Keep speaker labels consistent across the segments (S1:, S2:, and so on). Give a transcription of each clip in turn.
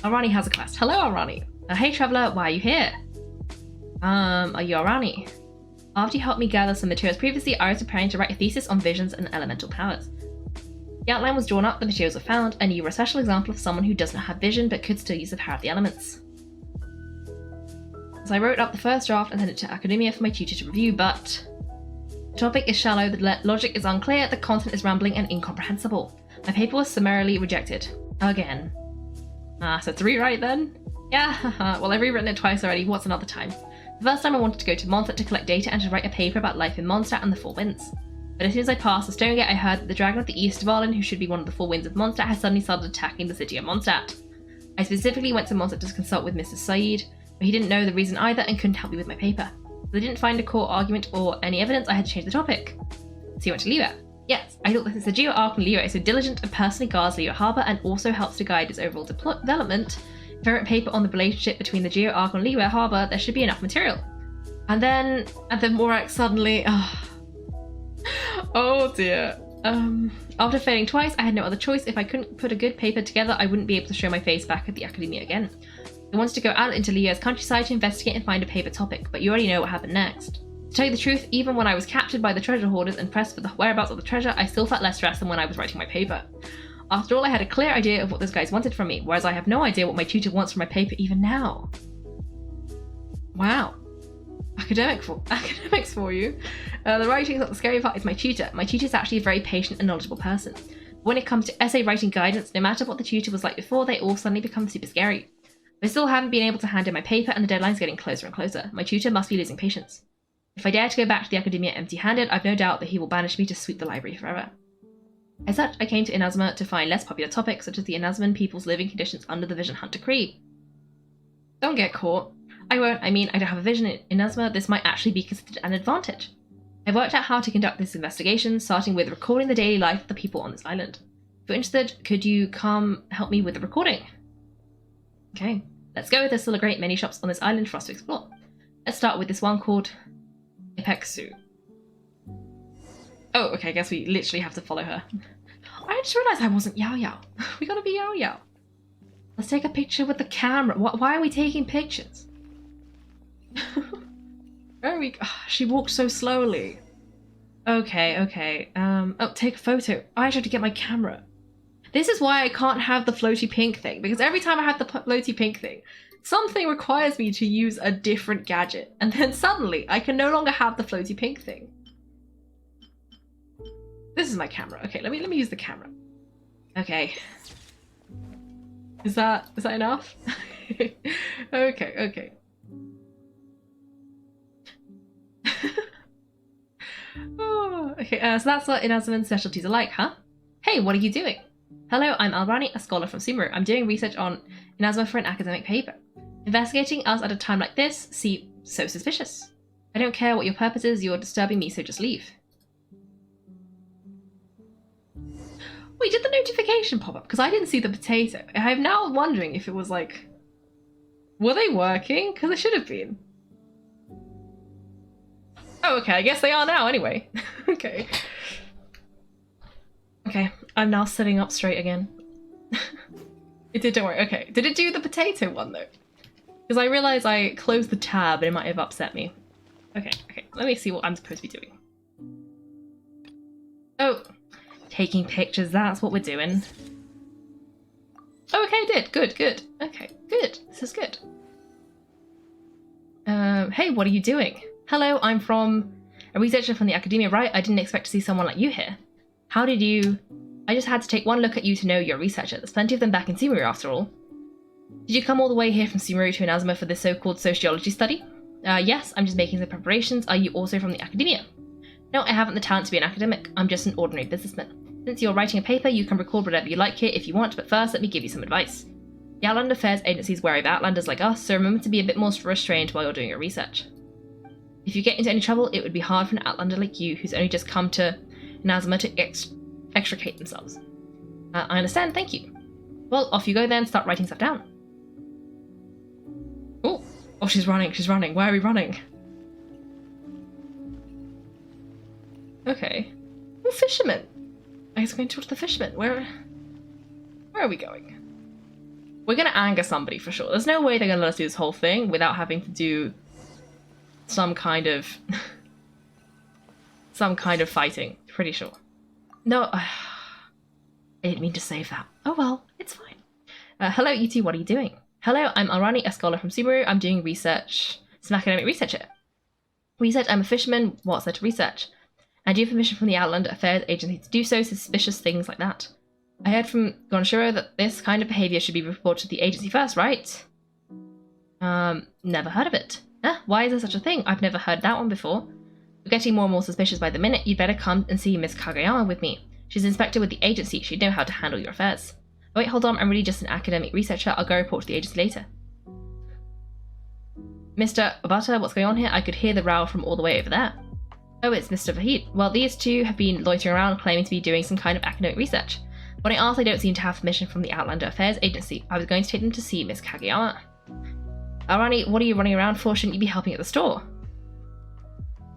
S1: Arani has a quest. Hello, Arani. Hey, traveler, why are you here? Are you Arani? After you helped me gather some materials previously, I was preparing to write a thesis on visions and elemental powers. The outline was drawn up, the materials were found, and you were a special example of someone who does not have vision but could still use the power of the elements. So I wrote up the first draft and sent it to academia for my tutor to review, but the topic is shallow, the logic is unclear, the content is rambling and incomprehensible. My paper was summarily rejected. Again. So to rewrite then? Yeah, well I've rewritten it twice already, what's another time? The first time I wanted to go to Mondstadt to collect data and to write a paper about life in Mondstadt and the Four Winds. But as soon as I passed the Stone Gate, I heard that the Dragon of the East, Dvalin, who should be one of the Four Winds of Mondstadt, has suddenly started attacking the city of Mondstadt. I specifically went to Mondstadt to consult with Mr. Said, but he didn't know the reason either and couldn't help me with my paper. So I didn't find a core argument or any evidence, I had to change the topic. So you went to Liyue. Yes, I thought that since the Geo Arc on Liyue is so diligent and personally guards Liyue Harbour and also helps to guide its overall development, if I wrote a paper on the relationship between the Geo Arc on Liyue Harbour, there should be enough material. And then Morak suddenly... Oh dear. After failing twice, I had no other choice. If I couldn't put a good paper together, I wouldn't be able to show my face back at the academia again. I wanted to go out into Liyue's countryside to investigate and find a paper topic, but you already know what happened next. To tell you the truth, even when I was captured by the treasure hoarders and pressed for the whereabouts of the treasure, I still felt less stressed than when I was writing my paper. After all, I had a clear idea of what those guys wanted from me, whereas I have no idea what my tutor wants from my paper even now. Wow. Academics for you. The writing is not the scary part, it's my tutor. My tutor is actually a very patient and knowledgeable person. But when it comes to essay writing guidance, no matter what the tutor was like before, they all suddenly become super scary. I still haven't been able to hand in my paper and the deadline's getting closer and closer. My tutor must be losing patience. If I dare to go back to the academia empty-handed, I've no doubt that he will banish me to sweep the library forever. As such, I came to Inazuma to find less popular topics such as the Inazuman people's living conditions under the Vision Hunt Decree. Don't get caught. I won't. I mean, I don't have a vision in Inazuma. This might actually be considered an advantage. I've worked out how to conduct this investigation, starting with recording the daily life of the people on this island. If you're interested, could you come help me with the recording? Okay, let's go. There's still great many shops on this island for us to explore. Let's start with this one called Ipeksu. Oh, okay, I guess we literally have to follow her. I just realised I wasn't Yao Yao. We gotta be Yao Yao. Let's take a picture with the camera. Why are we taking pictures? Where are we? Oh, she walked so slowly. Okay. Oh, take a photo. I actually have to get my camera. This is why I can't have the floaty pink thing, because every time I have the floaty pink thing, something requires me to use a different gadget, and then suddenly I can no longer have the floaty pink thing. This is my camera. Okay, let me use the camera. Okay. Is that enough? Okay. Oh, okay, so that's what Inazuman specialties are like, huh? Hey, what are you doing? Hello, I'm Alrani, a scholar from Sumeru. I'm doing research on Inazuma for an academic paper. Investigating us at a time like this seems so suspicious. I don't care what your purpose is, you're disturbing me, so just leave. Wait, did the notification pop up? Because I didn't see the potato. I'm now wondering if it was like... Were they working? Because they should have been. Oh, okay, I guess they are now anyway. Okay. Okay, I'm now sitting up straight again. It did, don't worry. Okay, did it do the potato one though? Because I realised I closed the tab and it might have upset me. Okay, let me see what I'm supposed to be doing. Oh, taking pictures, that's what we're doing. Oh, okay, it did. Good. Okay, good. This is good. Hey, what are you doing? Hello, I'm from a researcher from the academia, right? I didn't expect to see someone like you here. How did you... I just had to take one look at you to know you're a researcher. There's plenty of them back in Sumeru after all. Did you come all the way here from Sumeru to Inazuma for this so-called sociology study? Yes, I'm just making some preparations. Are you also from the academia? No, I haven't the talent to be an academic. I'm just an ordinary businessman. Since you're writing a paper, you can record whatever you like here if you want, but first let me give you some advice. The Outland Affairs Agency is wary of Outlanders like us, so remember to be a bit more restrained while you're doing your research. If you get into any trouble, it would be hard for an Outlander like you, who's only just come to Inazuma to extricate themselves. I understand, thank you. Well, off you go then, start writing stuff down. Oh, she's running. Where are we running? Okay. Oh, fisherman. I guess we're going to talk to the fisherman. Where are we going? We're gonna anger somebody for sure. There's no way they're gonna let us do this whole thing without having to do some kind of some kind of fighting. Pretty sure. No, I didn't mean to save that. Oh well, it's fine. Hello, you two, what are you doing? Hello, I'm Arani, a scholar from Subaru. I'm doing research, some academic research here. Research, I'm a fisherman. What's there to research? I do have permission from the Outlander Affairs Agency to do so, suspicious things like that. I heard from Gonshiro that this kind of behaviour should be reported to the agency first, right? Never heard of it. Why is there such a thing? I've never heard that one before. You're getting more and more suspicious by the minute. You'd better come and see Miss Kageyama with me. She's an inspector with the agency. She'd know how to handle your affairs. Oh, wait, hold on. I'm really just an academic researcher. I'll go report to the agency later. Mr. Obata, what's going on here? I could hear the row from all the way over there. Oh, it's Mr. Vahid. Well, these two have been loitering around claiming to be doing some kind of academic research. When I asked, they don't seem to have permission from the Outlander Affairs Agency. I was going to take them to see Miss Kageyama. Arani, what are you running around for? Shouldn't you be helping at the store?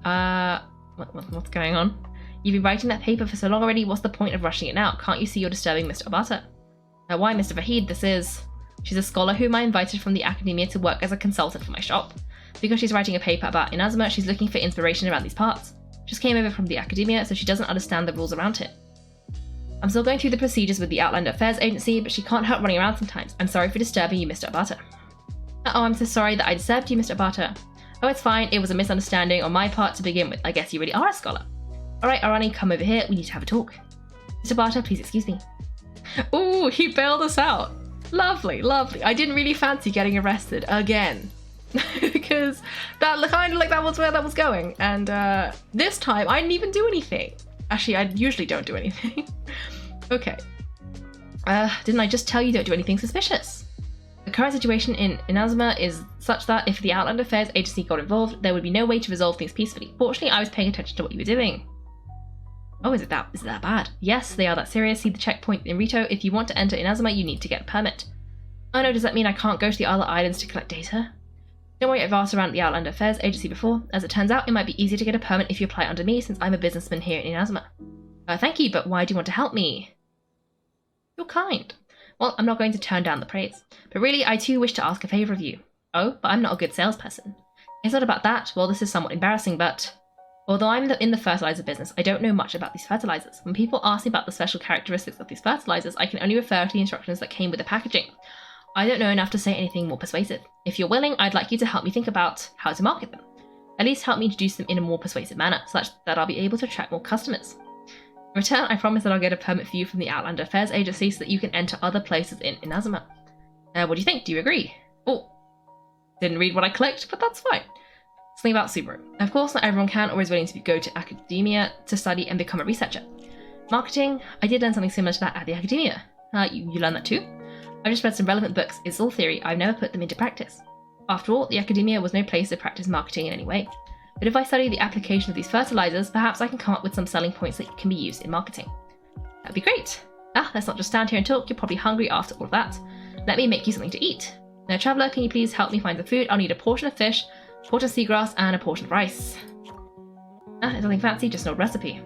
S1: What's going on? You've been writing that paper for so long already, what's the point of rushing it now? Can't you see you're disturbing Mr. Obata? Why, Mr. Vahid, this is... She's a scholar whom I invited from the academia to work as a consultant for my shop. Because she's writing a paper about Inazuma, she's looking for inspiration around these parts. Just came over from the academia, so she doesn't understand the rules around it. I'm still going through the procedures with the Outlander Affairs Agency, but she can't help running around sometimes. I'm sorry for disturbing you, Mr. Obata. Oh, I'm so sorry that I disturbed you, Mr. Obata. Oh, it's fine. It was a misunderstanding on my part to begin with. I guess you really are a scholar. Alright, Arani, come over here. We need to have a talk. Mr. Obata, please excuse me. Ooh, he bailed us out. Lovely, lovely. I didn't really fancy getting arrested again. Because that kind of like that was where that was going. And this time, I didn't even do anything. Actually, I usually don't do anything. Okay. Didn't I just tell you don't do anything suspicious? The current situation in Inazuma is such that if the Outlander Affairs Agency got involved, there would be no way to resolve things peacefully. Fortunately, I was paying attention to what you were doing. Oh, is it that bad? Yes, they are that serious. See the checkpoint in Rito. If you want to enter Inazuma, you need to get a permit. Oh no, does that mean I can't go to the other islands to collect data? Don't worry, I've asked around the Outlander Affairs Agency before. As it turns out, it might be easier to get a permit if you apply under me, since I'm a businessman here in Inazuma. Thank you, but why do you want to help me? You're kind. Well, I'm not going to turn down the praise. But really, I too wish to ask a favour of you. Oh, but I'm not a good salesperson. It's not about that. Well, this is somewhat embarrassing, but... Although I'm in the fertilizer business, I don't know much about these fertilizers. When people ask me about the special characteristics of these fertilizers, I can only refer to the instructions that came with the packaging. I don't know enough to say anything more persuasive. If you're willing, I'd like you to help me think about how to market them. At least help me introduce them in a more persuasive manner, such that I'll be able to attract more customers. In return, I promise that I'll get a permit for you from the Outlander Affairs Agency so that you can enter other places in Inazuma. What do you think? Do you agree? Oh, didn't read what I clicked, but that's fine. Something about Subaru. Of course, not everyone can or is willing to go to academia to study and become a researcher. Marketing, I did learn something similar to that at the academia. You learned that too? I've just read some relevant books. It's all theory. I've never put them into practice. After all, the academia was no place to practice marketing in any way. But if I study the application of these fertilizers, perhaps I can come up with some selling points that can be used in marketing. That'd be great. Let's not just stand here and talk. You're probably hungry after all of that. Let me make you something to eat. Now, traveller, can you please help me find some food? I'll need a portion of fish, a portion of seagrass, and a portion of rice. It's nothing fancy, just an old recipe.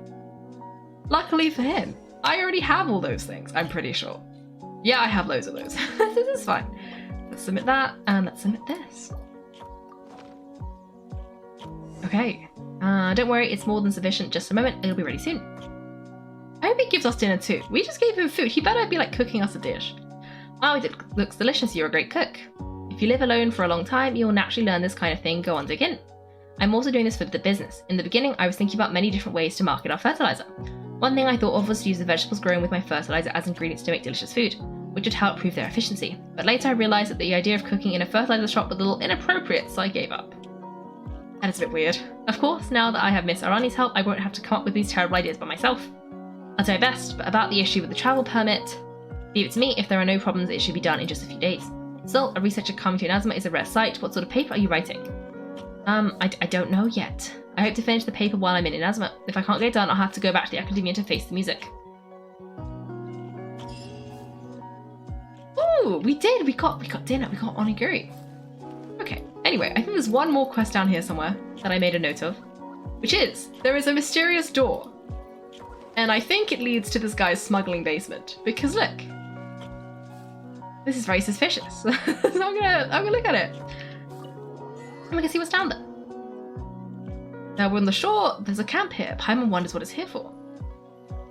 S1: Luckily for him, I already have all those things, I'm pretty sure. Yeah, I have loads of those. This is fine. Let's submit that, and let's submit this. Okay. Don't worry, it's more than sufficient. Just a moment, it'll be ready soon. I hope he gives us dinner too. We just gave him food. He better be like cooking us a dish. Oh, it looks delicious. You're a great cook. If you live alone for a long time, you'll naturally learn this kind of thing. Go on, dig in. I'm also doing this for the business. In the beginning, I was thinking about many different ways to market our fertilizer. One thing I thought of was to use the vegetables grown with my fertilizer as ingredients to make delicious food, which would help prove their efficiency. But later I realised that the idea of cooking in a fertilizer shop was a little inappropriate, so I gave up. And it's a bit weird. Of course, now that I have Miss Arani's help, I won't have to come up with these terrible ideas by myself. I'll do my best, but about the issue with the travel permit, leave it to me. If there are no problems, it should be done in just a few days. Still, a researcher coming to Inazuma is a rare sight. What sort of paper are you writing? I don't know yet. I hope to finish the paper while I'm in Inazuma. If I can't get it done, I'll have to go back to the academia to face the music. Ooh, we did! We got dinner, we got onigiri. Okay, anyway, I think there's one more quest down here somewhere that I made a note of, which is, there is a mysterious door. And I think it leads to this guy's smuggling basement, because look. This is very suspicious. So I'm gonna look at it. And we can see what's down there. Now we're on the shore. There's a camp here. Paimon wonders what it's here for.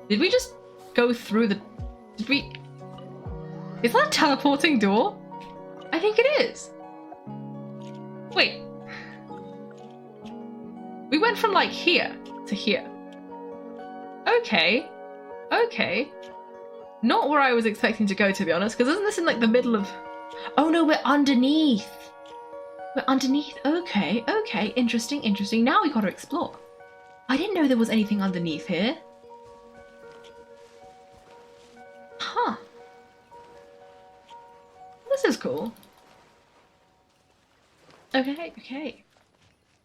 S1: Did we just go through the... Did we... Is that a teleporting door? I think it is. Wait. We went from like here to here. Okay. Okay. Not where I was expecting to go, to be honest, because isn't this in like the middle of... Oh no, we're underneath. We're underneath. Okay, okay. Interesting, interesting. Now we gotta explore. I didn't know there was anything underneath here. Huh. This is cool. Okay, okay.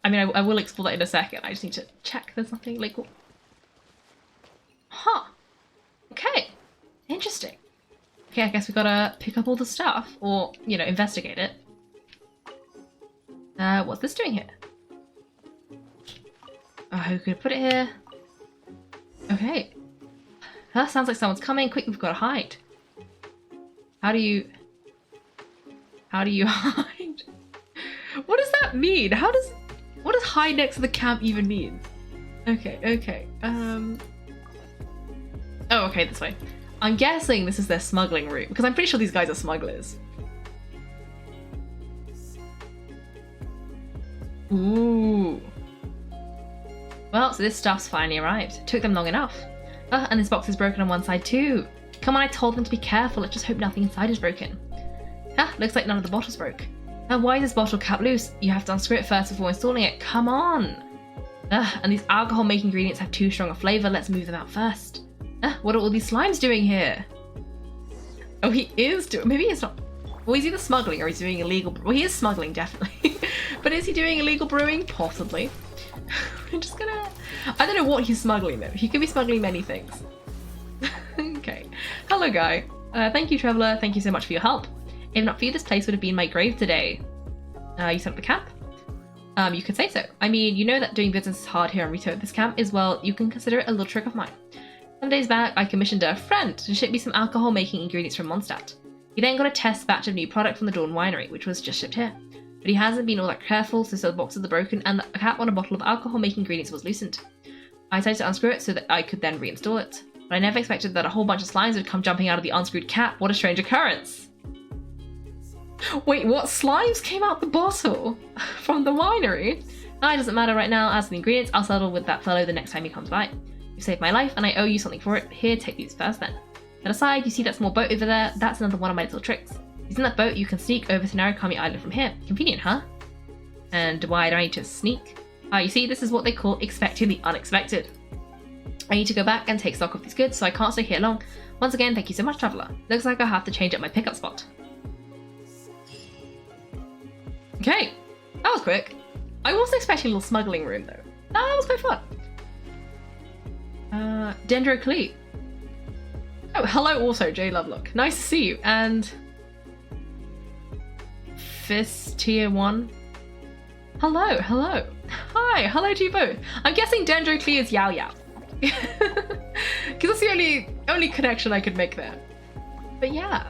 S1: I mean, I will explore that in a second. I just need to check there's nothing like... Huh. Okay. Interesting. Okay, I guess we gotta pick up all the stuff, or, you know, investigate it. What's this doing here? Oh, who could put it here? Okay. That sounds like someone's coming. Quick, we've gotta hide. How do you hide? What does that mean? What does hide next to the camp even mean? Okay, okay. Oh, okay, this way. I'm guessing this is their smuggling route, because I'm pretty sure these guys are smugglers. Ooh. Well, so this stuff's finally arrived. Took them long enough. And this box is broken on one side too. Come on, I told them to be careful. Let's just hope nothing inside is broken. Looks like none of the bottles broke. Why is this bottle cap loose? You have to unscrew it first before installing it. Come on. And these alcohol-making ingredients have too strong a flavour. Let's move them out first. What are all these slimes doing here? Oh, he is doing... Maybe he's not... Well, he's either smuggling or he's doing illegal... Well, he is smuggling, definitely. But is he doing illegal brewing? Possibly. I'm just gonna... I don't know what he's smuggling, though. He could be smuggling many things. Okay. Hello, guy. Thank you, Traveller. Thank you so much for your help. If not for you, this place would have been my grave today. You set up the camp? You could say so. I mean, you know that doing business is hard here on Rito. This camp is, well, you can consider it a little trick of mine. Some days back, I commissioned a friend to ship me some alcohol-making ingredients from Mondstadt. He then got a test batch of new product from the Dawn Winery, which was just shipped here. But he hasn't been all that careful, so the boxes are broken and the cap on a bottle of alcohol-making ingredients was loosened. I decided to unscrew it so that I could then reinstall it. But I never expected that a whole bunch of slimes would come jumping out of the unscrewed cap. What a strange occurrence! Wait, what? Slimes came out the bottle? From the winery? It doesn't matter right now. As for the ingredients, I'll settle with that fellow the next time he comes by. You've saved my life, and I owe you something for it. Here, take these first then. That aside, you see that small boat over there? That's another one of my little tricks. Using that boat, you can sneak over to Narukami Island from here. Convenient, huh? And why do I need to sneak? You see, this is what they call expecting the unexpected. I need to go back and take stock of these goods, so I can't stay here long. Once again, thank you so much, Traveller. Looks like I'll have to change up my pickup spot. Okay, that was quick. I wasn't expecting a little smuggling room, though. That was quite fun. Dendroclee. Oh, hello also, J Lovelock. Nice to see you. And... Fist Tier 1. Hello, hello. Hi, hello to you both. I'm guessing Dendroclee is Yao Yao. Because that's the only connection I could make there. But yeah.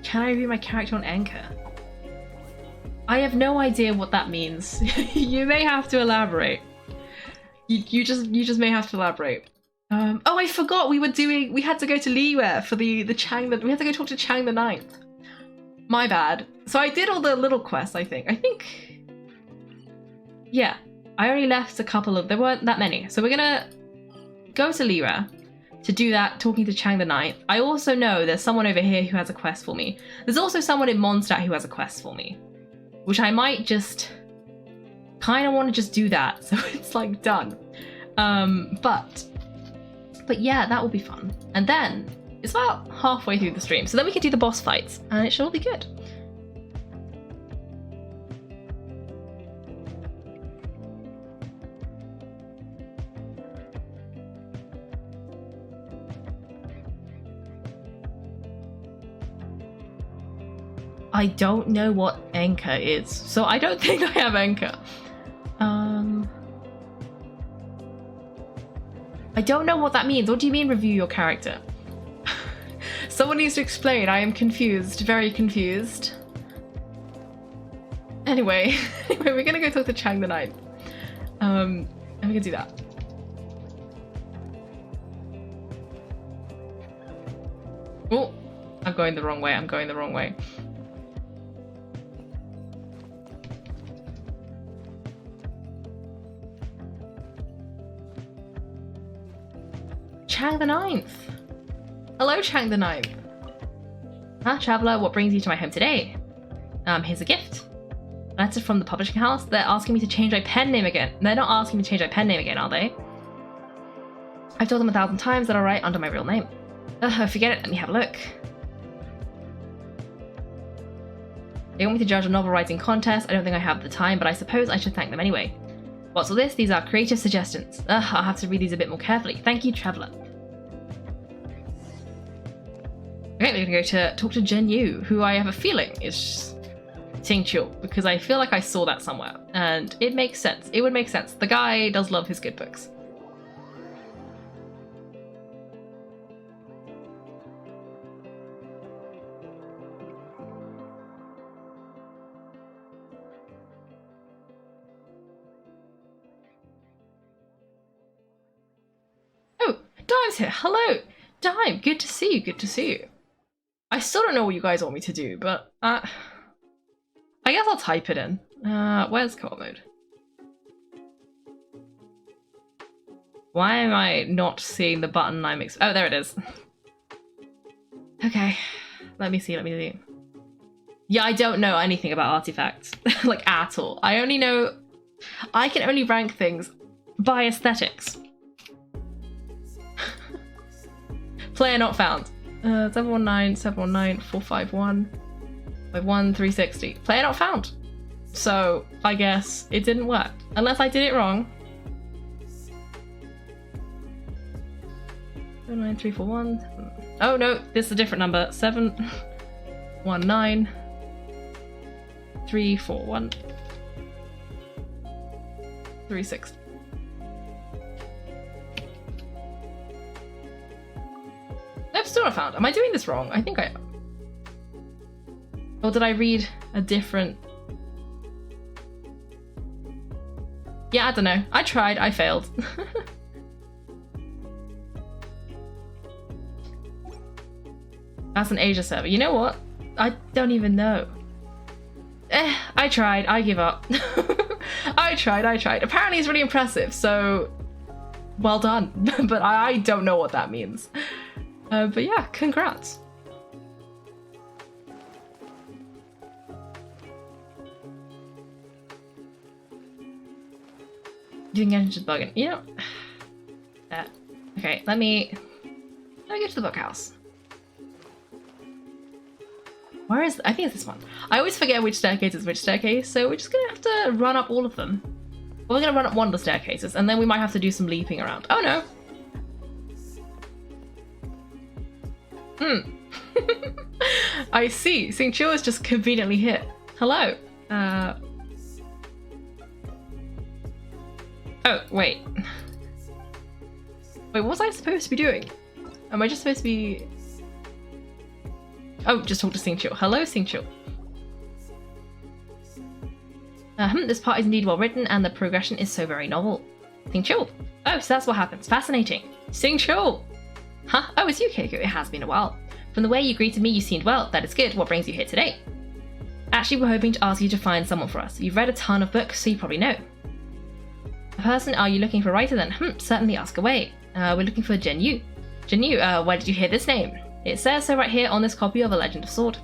S1: Can I review my character on Anchor? I have no idea what that means. You may have to elaborate. You just may have to elaborate. Oh, I forgot we had to go to Liyue for the Chang, we had to go talk to Chang the Ninth. My bad. So I did all the little quests, I think. Yeah, I only left a couple of, there weren't that many. So we're gonna go to Liyue to do that, talking to Chang the Ninth. I also know there's someone over here who has a quest for me. There's also someone in Mondstadt who has a quest for me, which I might just kind of want to just do that, so it's like done. But yeah, that will be fun. And then it's about halfway through the stream, so then we can do the boss fights, and it should all be good. I don't know what Anchor is, so I don't think I have Anchor. I don't know what that means. What do you mean review your character? Someone needs to explain. I am confused. Very confused. Anyway, we're gonna go talk to Chang the Ninth. And we can do that. Oh, I'm going the wrong way. I'm going the wrong way. Chang the Ninth. Hello, Chang the Ninth. Huh, traveler, what brings you to my home today? Here's a gift. A letter from the publishing house. They're asking me to change my pen name again. They're not asking me to change my pen name again, are they? I've told them 1,000 times that I'll write under my real name. Forget it, let me have a look. They want me to judge a novel writing contest. I don't think I have the time, but I suppose I should thank them anyway. What's all this? These are creative suggestions. I'll have to read these a bit more carefully. Thank you, traveler. Okay, we're gonna go to talk to Jen Yu, who I have a feeling is Xingqiu, because I feel like I saw that somewhere, and it makes sense. It would make sense. The guy does love his good books. Oh, Dime's here. Hello, Dime. Good to see you. Good to see you. I still don't know what you guys want me to do, but I guess I'll type it in. Where's co-op mode? Why am I not seeing the button I'm oh, there it is. Okay, let me see. Yeah, I don't know anything about artifacts, like at all. I can only rank things by aesthetics. Player not found. 719, 451, 360. Player not found. So I guess it didn't work. Unless I did it wrong. 79341. Oh no, this is a different number. 719 341 360. Nope, still not found. Am I doing this wrong? I think I am. Or did I read a different... Yeah, I don't know. I tried, I failed. That's an Asia server. You know what? I don't even know. I tried, I give up. I tried. Apparently it's really impressive, so well done. But I don't know what that means. But yeah, congrats. Doing Genshin's bugging. You know. Okay, let me go to the bookhouse. Where is I think it's this one. I always forget which staircase is which staircase, so we're just gonna have to run up all of them. Well, we're gonna run up one of the staircases, and then we might have to do some leaping around. Oh no. I see. Xingqiu is just conveniently here. Hello. Oh, wait. Wait, what was I supposed to be doing? Am I just supposed to be... Oh, just talk to Xingqiu. Hello, Xingqiu. This part is indeed well written, and the progression is so very novel. Xingqiu. Oh, so that's what happens. Fascinating. Xingqiu. Huh? Oh, it's you, Kaiko. It has been a while. From the way you greeted me, you seemed well. That is good. What brings you here today? Actually, we're hoping to ask you to find someone for us. You've read a ton of books, so you probably know. A person? Are you looking for a writer then? Certainly ask away. We're looking for Jen Yu. Jen Yu, where did you hear this name? It says so right here on this copy of A Legend of Sword.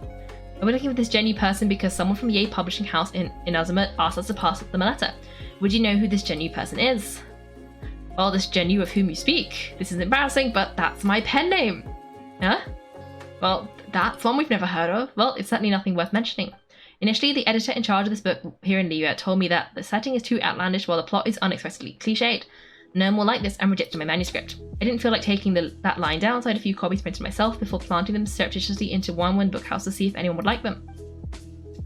S1: We're looking for this Jen Yu person because someone from Ye Publishing House in Inazuma asked us to pass them a letter. Would you know who this Jen Yu person is? Well, this Jen Yu of whom you speak. This is embarrassing, but that's my pen name. Huh? Well, that's one we've never heard of. Well, it's certainly nothing worth mentioning. Initially, the editor in charge of this book here in Liyue told me that the setting is too outlandish while the plot is unexpectedly cliched. No more like this and rejected my manuscript. I didn't feel like taking that line down, so I had a few copies printed myself before planting them surreptitiously into one bookhouse to see if anyone would like them.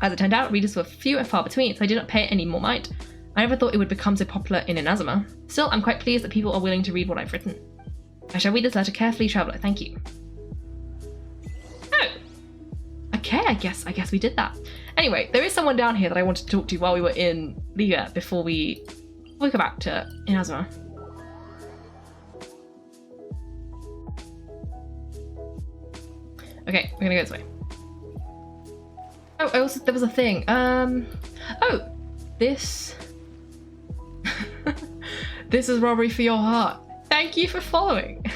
S1: As it turned out, readers were few and far between, so I did not pay it any more mind. I never thought it would become so popular in Inazuma. Still, I'm quite pleased that people are willing to read what I've written. I shall read this letter carefully, traveller. Thank you. I guess we did that. Anyway, there is someone down here that I wanted to talk to while we were in Liyue before we go back to Inazuma. Okay, we're gonna go this way. Oh, there was a thing. Oh, this this is robbery for your heart. Thank you for following.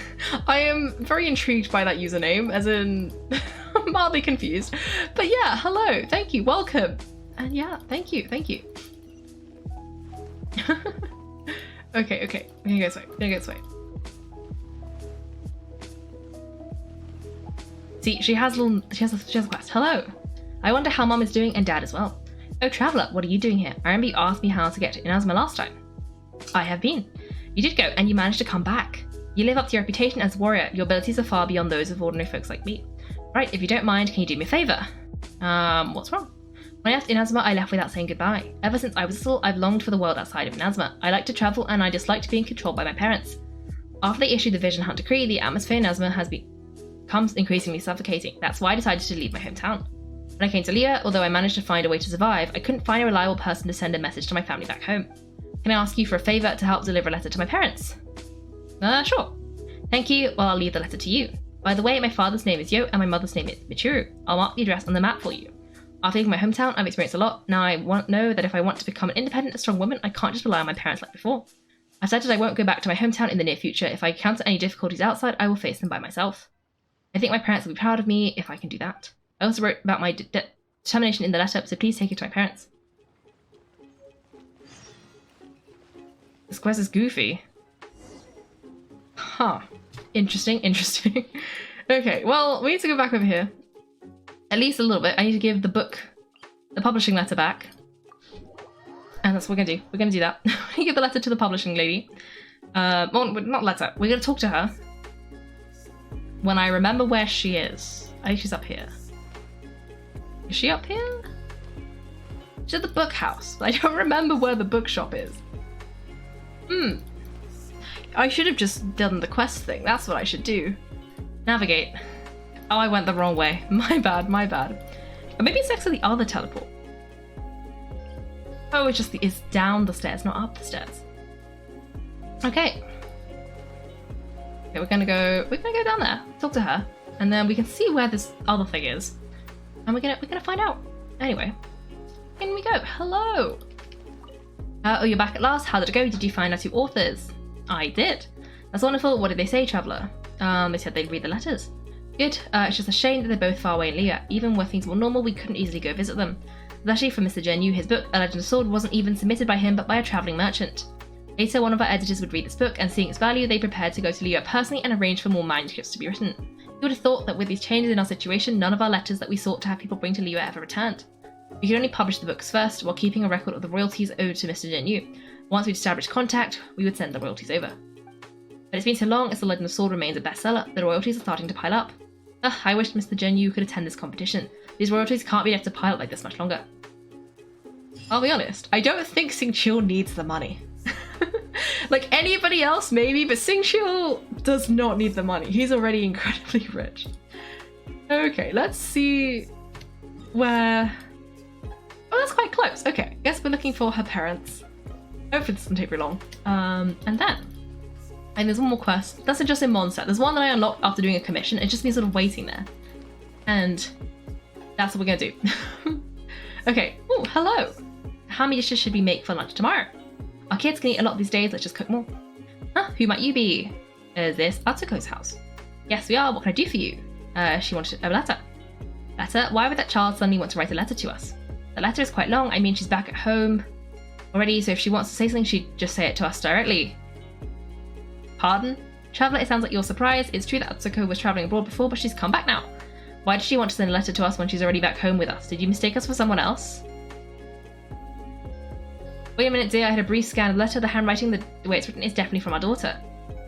S1: I am very intrigued by that username, as in I'm mildly confused. But yeah, hello, thank you, welcome. And yeah, thank you. Okay, we're gonna go this way. See, she has a quest. Hello. I wonder how Mom is doing and Dad as well. Oh, Traveller, what are you doing here? I remember you asked me how to get to Inazuma last time. I have been. You did go, and you managed to come back. You live up to your reputation as a warrior. Your abilities are far beyond those of ordinary folks like me. Right, if you don't mind, can you do me a favour? What's wrong? When I left Inazuma, I left without saying goodbye. Ever since I was little, I've longed for the world outside of Inazuma. I like to travel, and I disliked being controlled by my parents. After they issued the Vision Hunt Decree, the atmosphere in Inazuma has become increasingly suffocating. That's why I decided to leave my hometown. When I came to Liyue, although I managed to find a way to survive, I couldn't find a reliable person to send a message to my family back home. Can I ask you for a favour to help deliver a letter to my parents? Sure. Thank you. Well, I'll leave the letter to you. By the way, my father's name is Yo and my mother's name is Michiru. I'll mark the address on the map for you. After leaving my hometown, I've experienced a lot. Now I know that if I want to become an independent and strong woman, I can't just rely on my parents like before. I've decided I won't go back to my hometown in the near future. If I encounter any difficulties outside, I will face them by myself. I think my parents will be proud of me if I can do that. I also wrote about my determination in the letter, so please take it to my parents. This quest is goofy. Huh. Interesting. Okay, well, we need to go back over here. At least a little bit. I need to give the publishing letter back. And that's what we're gonna do. We're gonna do that. We're gonna give the letter to the publishing lady. Well, not letter. We're gonna talk to her. When I remember where she is. I think she's up here. Is she up here? She's at the book house. I don't remember where the bookshop is. I should have just done the quest thing. That's what I should do. Navigate. Oh, I went the wrong way. My bad. Or maybe it's next to the other teleport. Oh, it's down the stairs, not up the stairs. Okay. We're gonna go down there, talk to her, and then we can see where this other thing is. And we're gonna find out. Anyway. In we go. Hello. Oh, you're back at last. How did it go? Did you find our two authors? I did. That's wonderful. What did they say, Traveller? They said they'd read the letters. Good. It's just a shame that they're both far away in Liyue. Even where things were normal, we couldn't easily go visit them. Especially for Mr. Genyu, his book, A Legend of Sword, wasn't even submitted by him, but by a travelling merchant. Later, one of our editors would read this book, and seeing its value, they prepared to go to Liyue personally and arrange for more manuscripts to be written. You would have thought that with these changes in our situation, none of our letters that we sought to have people bring to Liyue ever returned. We could only publish the books first, while keeping a record of the royalties owed to Mr. Genyu. Once we'd established contact, we would send the royalties over. But it's been so long as The Legend of Sword remains a bestseller, the royalties are starting to pile up. Ugh, I wish Mr. Genyu could attend this competition. These royalties can't be left to pile up like this much longer. I'll be honest, I don't think Xingqiu needs the money. Like anybody else maybe, but Xingqiu does not need the money. He's already incredibly rich. Okay, let's see where... Oh, that's quite close. Okay, guess we're looking for her parents. Hopefully this doesn't take very long. And there's one more quest. That's just in Mondstadt. There's one that I unlocked after doing a commission. It just means sort of waiting there. And that's what we're gonna do. Okay. Oh, hello. How many dishes should we make for lunch tomorrow? Our kids can eat a lot these days. Let's just cook more. Huh? Who might you be? Is this Atsuko's house? Yes, we are. What can I do for you? She wanted a letter. Letter? Why would that child suddenly want to write a letter to us? The letter is quite long. I mean, she's back at home already, so if she wants to say something, she'd just say it to us directly. Pardon? Traveller, it sounds like you're surprised. It's true that Atsuko was travelling abroad before, but she's come back now. Why did she want to send a letter to us when she's already back home with us? Did you mistake us for someone else? Wait a minute, dear. I had a brief scan of the letter. The handwriting, the way it's written, is definitely from our daughter.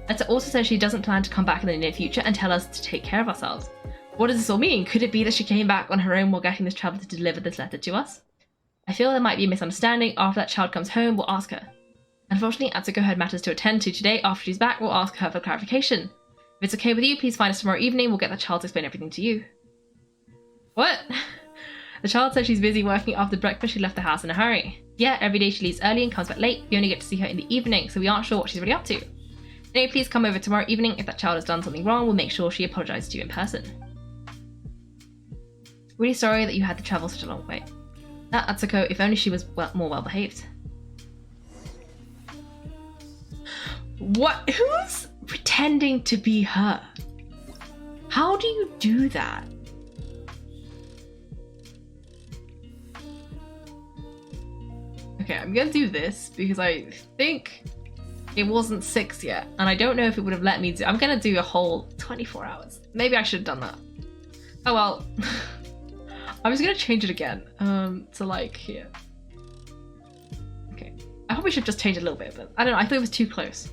S1: Letter also says she doesn't plan to come back in the near future and tell us to take care of ourselves. What does this all mean? Could it be that she came back on her own while getting this traveller to deliver this letter to us? I feel there might be a misunderstanding. After that child comes home, we'll ask her. Unfortunately, Atsuko had matters to attend to today. After she's back, we'll ask her for clarification. If it's okay with you, please find us tomorrow evening. We'll get that child to explain everything to you. What? The child said she's busy working after breakfast. She left the house in a hurry. Yeah, every day she leaves early and comes back late. We only get to see her in the evening, so we aren't sure what she's really up to. Anyway, please come over tomorrow evening. If that child has done something wrong, we'll make sure she apologizes to you in person. Really sorry that you had to travel such a long way. That Atsuko, if only she was more well behaved. What? Who's pretending to be her? How do you do that? Okay, I'm gonna do this because I think it wasn't 6 yet, and I don't know if it would have let me do. I'm gonna do a whole 24 hours. Maybe I should have done that. Oh well. I was gonna change it again to like here. Okay, I probably should just change it a little bit, but I don't know. I thought it was too close.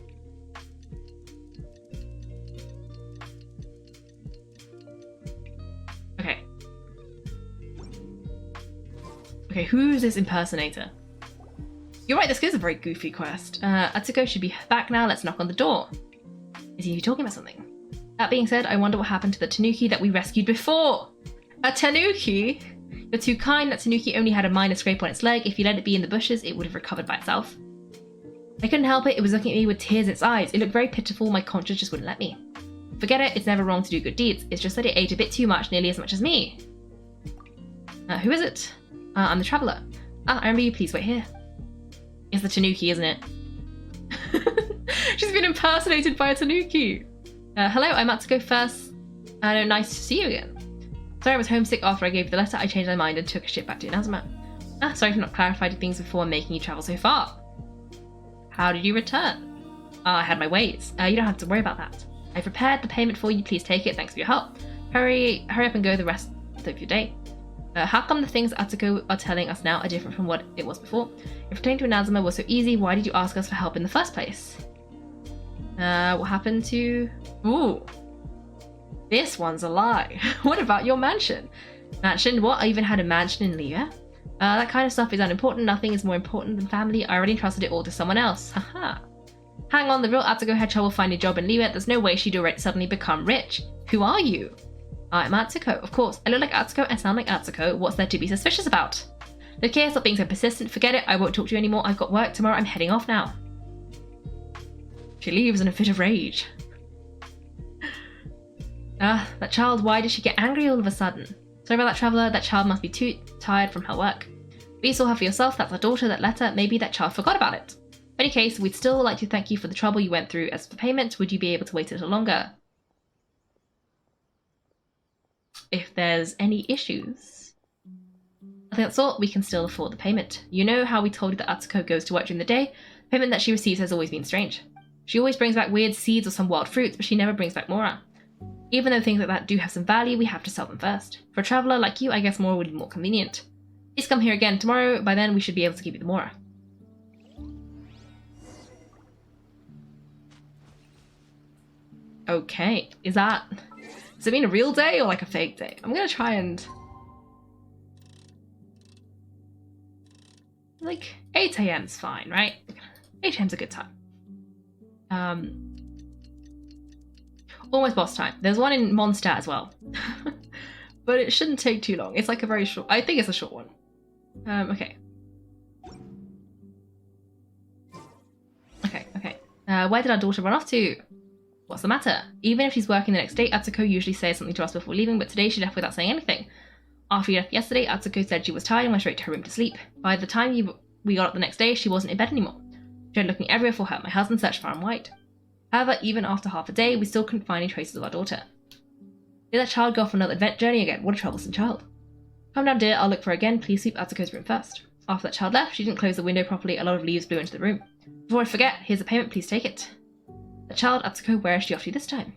S1: Okay. Okay, who is this impersonator? You're right, this is a very goofy quest. Atsuko should be back now. Let's knock on the door. Is he talking about something? That being said, I wonder what happened to the tanuki that we rescued before. A tanuki? You're too kind. That tanuki only had a minor scrape on its leg. If you let it be in the bushes, it would have recovered by itself. I couldn't help it. It was looking at me with tears in its eyes. It looked very pitiful. My conscience just wouldn't let me. Forget it. It's never wrong to do good deeds. It's just that it ate a bit too much, nearly as much as me. Who is it? I'm the traveller. I remember you. Please wait here. It's the tanuki, isn't it? She's been impersonated by a tanuki. Hello, I'm Atsuko first. Nice to see you again. Sorry, I was homesick after I gave you the letter. I changed my mind and took a ship back to Inazuma. Sorry for not clarifying things before making you travel so far. How did you return? I had my ways. You don't have to worry about that. I prepared the payment for you. Please take it. Thanks for your help. Hurry up and go the rest of your day. How come the things Atsuko are telling us now are different from what it was before? If returning to Inazuma was so easy, why did you ask us for help in the first place? What happened to... Ooh. This one's a lie. What about your mansion? Mansion? What? I even had a mansion in Liyue? That kind of stuff is unimportant. Nothing is more important than family. I already entrusted it all to someone else. Haha. Hang on, the real Atsuko had trouble finding a job in Liyue. There's no way she'd already suddenly become rich. Who are you? I'm Atsuko, of course. I look like Atsuko and sound like Atsuko. What's there to be suspicious about? Look here, stop being so persistent. Forget it. I won't talk to you anymore. I've got work tomorrow. I'm heading off now. She leaves in a fit of rage. That child, why did she get angry all of a sudden? Sorry about that, traveller. That child must be too tired from her work. But you saw her for yourself. That's our daughter, that letter. Maybe that child forgot about it. In any case, we'd still like to thank you for the trouble you went through. As for payment, would you be able to wait a little longer? If there's any issues, I think that's all. We can still afford the payment. You know how we told you that Atsuko goes to work during the day? The payment that she receives has always been strange. She always brings back weird seeds or some wild fruits, but she never brings back Mora. Even though things like that do have some value, we have to sell them first. For a traveller like you, I guess Mora would be more convenient. Please come here again tomorrow. By then, we should be able to give you the Mora. Okay, does it mean a real day or like a fake day? I'm gonna try and... Like, 8 AM's fine, right? 8 AM's a good time. Almost boss time. There's one in Mondstadt as well. But it shouldn't take too long. It's like a very short... I think it's a short one. Okay. Okay. Where did our daughter run off to? What's the matter? Even if she's working the next day, Atsuko usually says something to us before leaving, but today she left without saying anything. After we left yesterday, Atsuko said she was tired and went straight to her room to sleep. By the time we got up the next day, she wasn't in bed anymore. She tried looking everywhere for her. My husband searched far and wide. However, even after half a day, we still couldn't find any traces of our daughter. Did that child go off on another journey again? What a troublesome child. Come down, dear. I'll look for her again. Please sweep Atsuko's room first. After that child left, she didn't close the window properly. A lot of leaves blew into the room. Before I forget, here's a payment. Please take it. The child, Atsuko, where is she off to this time?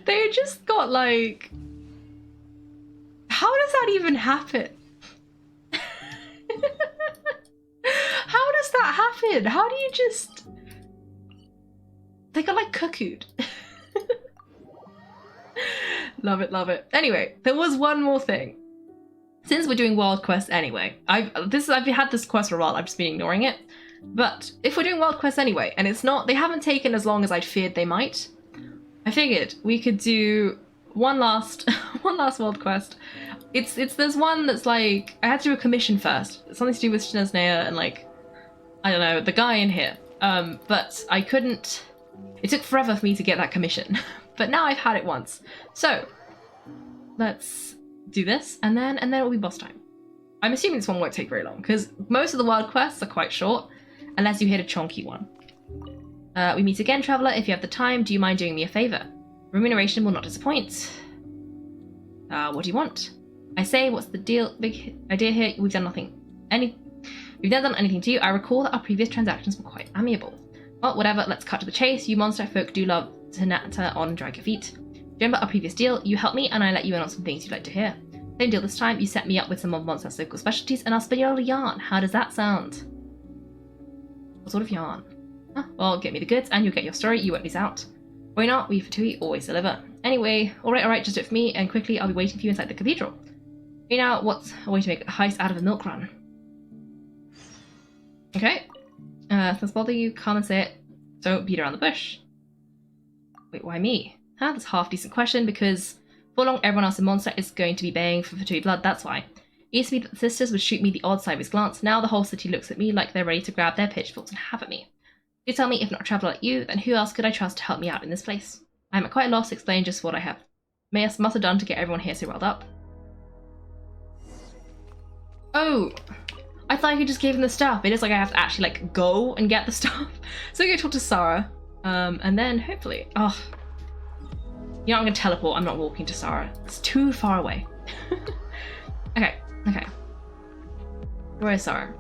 S1: They just got like... How does that even happen? How does that happen? How do you just... They got like cuckooed. Love it, love it. Anyway, there was one more thing. Since we're doing Wild Quest anyway, I've had this quest for a while, I've just been ignoring it. But if we're doing Wild Quest anyway, and it's not, they haven't taken as long as I'd feared they might, I figured we could do one last world quest. There's one that's like, I had to do a commission first. It's something to do with Shinesnea and like, I don't know, the guy in here. But I couldn't, it took forever for me to get that commission. But now I've had it once. So, let's do this, and then it'll be boss time. I'm assuming this one won't take very long, because most of the world quests are quite short, unless you hit a chonky one. We meet again, Traveller. If you have the time, do you mind doing me a favour? Remuneration will not disappoint. What do you want? I say, what's the deal? Big idea here. We've done nothing. We've never done anything to you. I recall that our previous transactions were quite amiable. Well, whatever. Let's cut to the chase. You monster folk do love to natter on and drag your feet. Remember our previous deal? You helped me, and I let you in on some things you'd like to hear. Same deal this time. You set me up with some of Monster's local specialties, and I'll spin you a little yarn. How does that sound? What sort of yarn? Huh? Well, get me the goods, and you'll get your story. You won't lose out. Why not? We for Tui always deliver. Anyway, alright, just do it for me, and quickly I'll be waiting for you inside the cathedral. You know, what's a way to make a heist out of a milk run? Okay. If this bother you, come and say it. Don't beat around the bush. Wait, why me? Huh? That's a half-decent question, because for long everyone else in Mondstadt is going to be baying for Fatui blood, that's why. It used to be that the sisters would shoot me the odd sideways glance. Now the whole city looks at me like they're ready to grab their pitchforks and have at me. You tell me, if not a traveller like you, then who else could I trust to help me out in this place? I'm at quite a loss to explain just what I have must have done to get everyone here so riled up. Oh! I thought I could just give him the stuff. It is like I have to actually like go and get the stuff. So I go talk to Sarah. And then hopefully... Oh. You know, I'm going to teleport. I'm not walking to Sarah. It's too far away. Okay. Where is Sarah?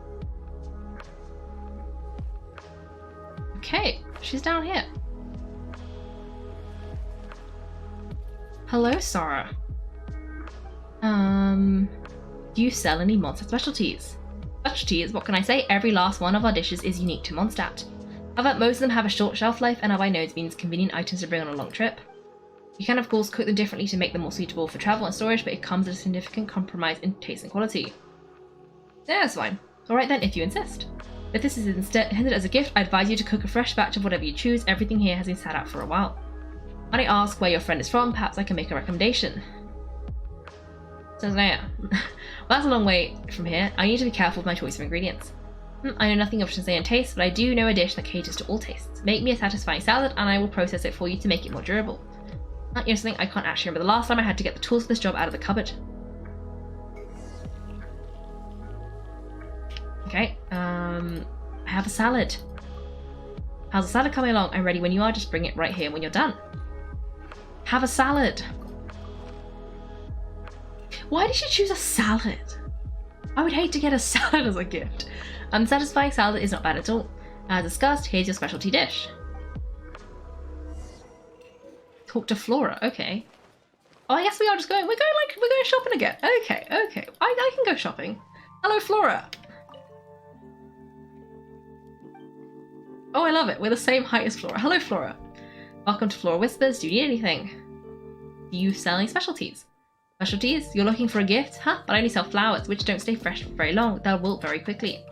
S1: Okay, she's down here. Hello, Sarah. Do you sell any Mondstadt specialties? Specialties? What can I say? Every last one of our dishes is unique to Mondstadt. However, most of them have a short shelf life and are by no means convenient items to bring on a long trip. You can of course cook them differently to make them more suitable for travel and storage, but it comes at a significant compromise in taste and quality. Yeah, that's fine. Alright then, if you insist. If this is instead intended as a gift, I advise you to cook a fresh batch of whatever you choose. Everything here has been sat out for a while. When I ask where your friend is from, perhaps I can make a recommendation. Says Naya. Well, that's a long way from here. I need to be careful with my choice of ingredients. I know nothing of Shinsean taste, but I do know a dish that caters to all tastes. Make me a satisfying salad and I will process it for you to make it more durable. You know something? I can't actually remember the last time I had to get the tools for this job out of the cupboard. Okay, I have a salad. How's the salad coming along? I'm ready when you are, just bring it right here when you're done. Have a salad. Why did you choose a salad? I would hate to get a salad as a gift. Unsatisfying salad is not bad at all. As discussed, here's your specialty dish. Talk to Flora, okay. Oh, I guess we are just going, we're going shopping again. Okay. I can go shopping. Hello, Flora. Oh, I love it. We're the same height as Flora. Hello, Flora. Welcome to Flora Whispers. Do you need anything? Do you sell any specialties? Specialties? You're looking for a gift? Huh? But I only sell flowers, which don't stay fresh for very long. They'll wilt very quickly.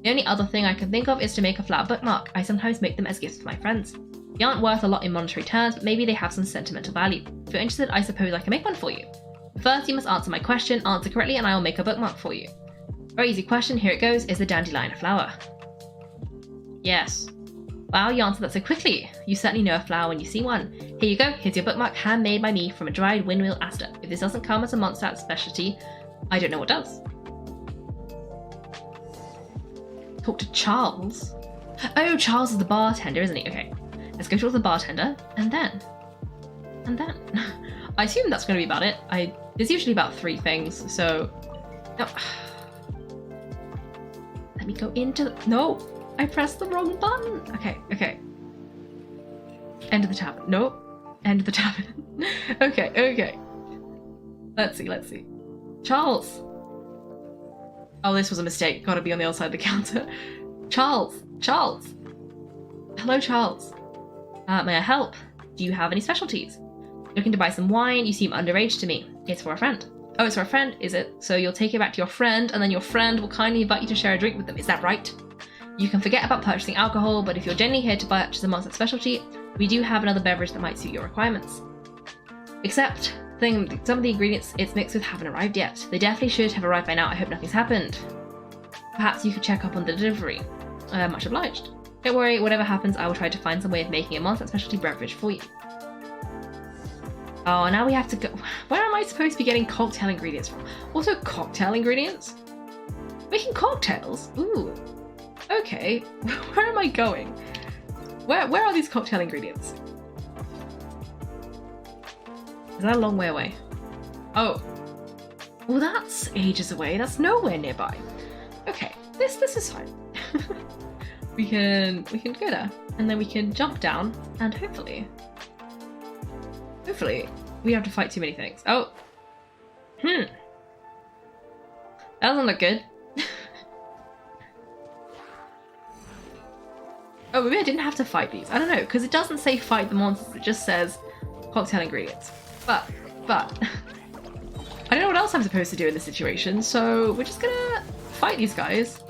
S1: The only other thing I can think of is to make a flower bookmark. I sometimes make them as gifts for my friends. They aren't worth a lot in monetary terms, but maybe they have some sentimental value. If you're interested, I suppose I can make one for you. First, you must answer my question, answer correctly, and I will make a bookmark for you. Very easy question, here it goes. Is the dandelion a flower? Yes. Wow, you answered that so quickly. You certainly know a flower when you see one. Here you go, here's your bookmark, handmade by me from a dried windmill aster. If this doesn't come as a Mondstadt specialty, I don't know what does. Talk to Charles? Oh, Charles is the bartender, isn't he? Okay. Let's go talk to the bartender, and then. I assume that's going to be about it. There's usually about 3 things, so... No. Let me go into... No! I pressed the wrong button! Okay. End of the tavern. No. End of the tavern. Okay. Let's see. Charles! Oh, this was a mistake. Gotta be on the other side of the counter. Charles! Hello, Charles. May I help? Do you have any specialties? Looking to buy some wine? You seem underage to me. It's for a friend. Oh, it's for a friend, is it? So you'll take it back to your friend, and then your friend will kindly invite you to share a drink with them. Is that right? You can forget about purchasing alcohol, but if you're genuinely here to purchase a Mondstadt specialty, We do have another beverage that might suit your requirements. Except, some of the ingredients it's mixed with haven't arrived yet. They definitely should have arrived by now. I hope nothing's happened. Perhaps you could check up on the delivery. Much obliged. Don't worry, whatever happens, I will try to find some way of making a monster specialty beverage for you. Oh, now we have to go. Where am I supposed to be getting cocktail ingredients from? Also, cocktail ingredients? Making cocktails? Ooh. Okay. Where am I going? Where are these cocktail ingredients? Is that a long way away? Oh. Well, that's ages away. That's nowhere nearby. Okay. This is fine. we can go there, and then we can jump down, and hopefully we have to fight too many things. Oh. That doesn't look good. Oh, maybe I didn't have to fight these. I don't know, because it doesn't say fight the monsters. It just says cocktail ingredients. But I don't know what else I'm supposed to do in this situation, so we're just gonna fight these guys.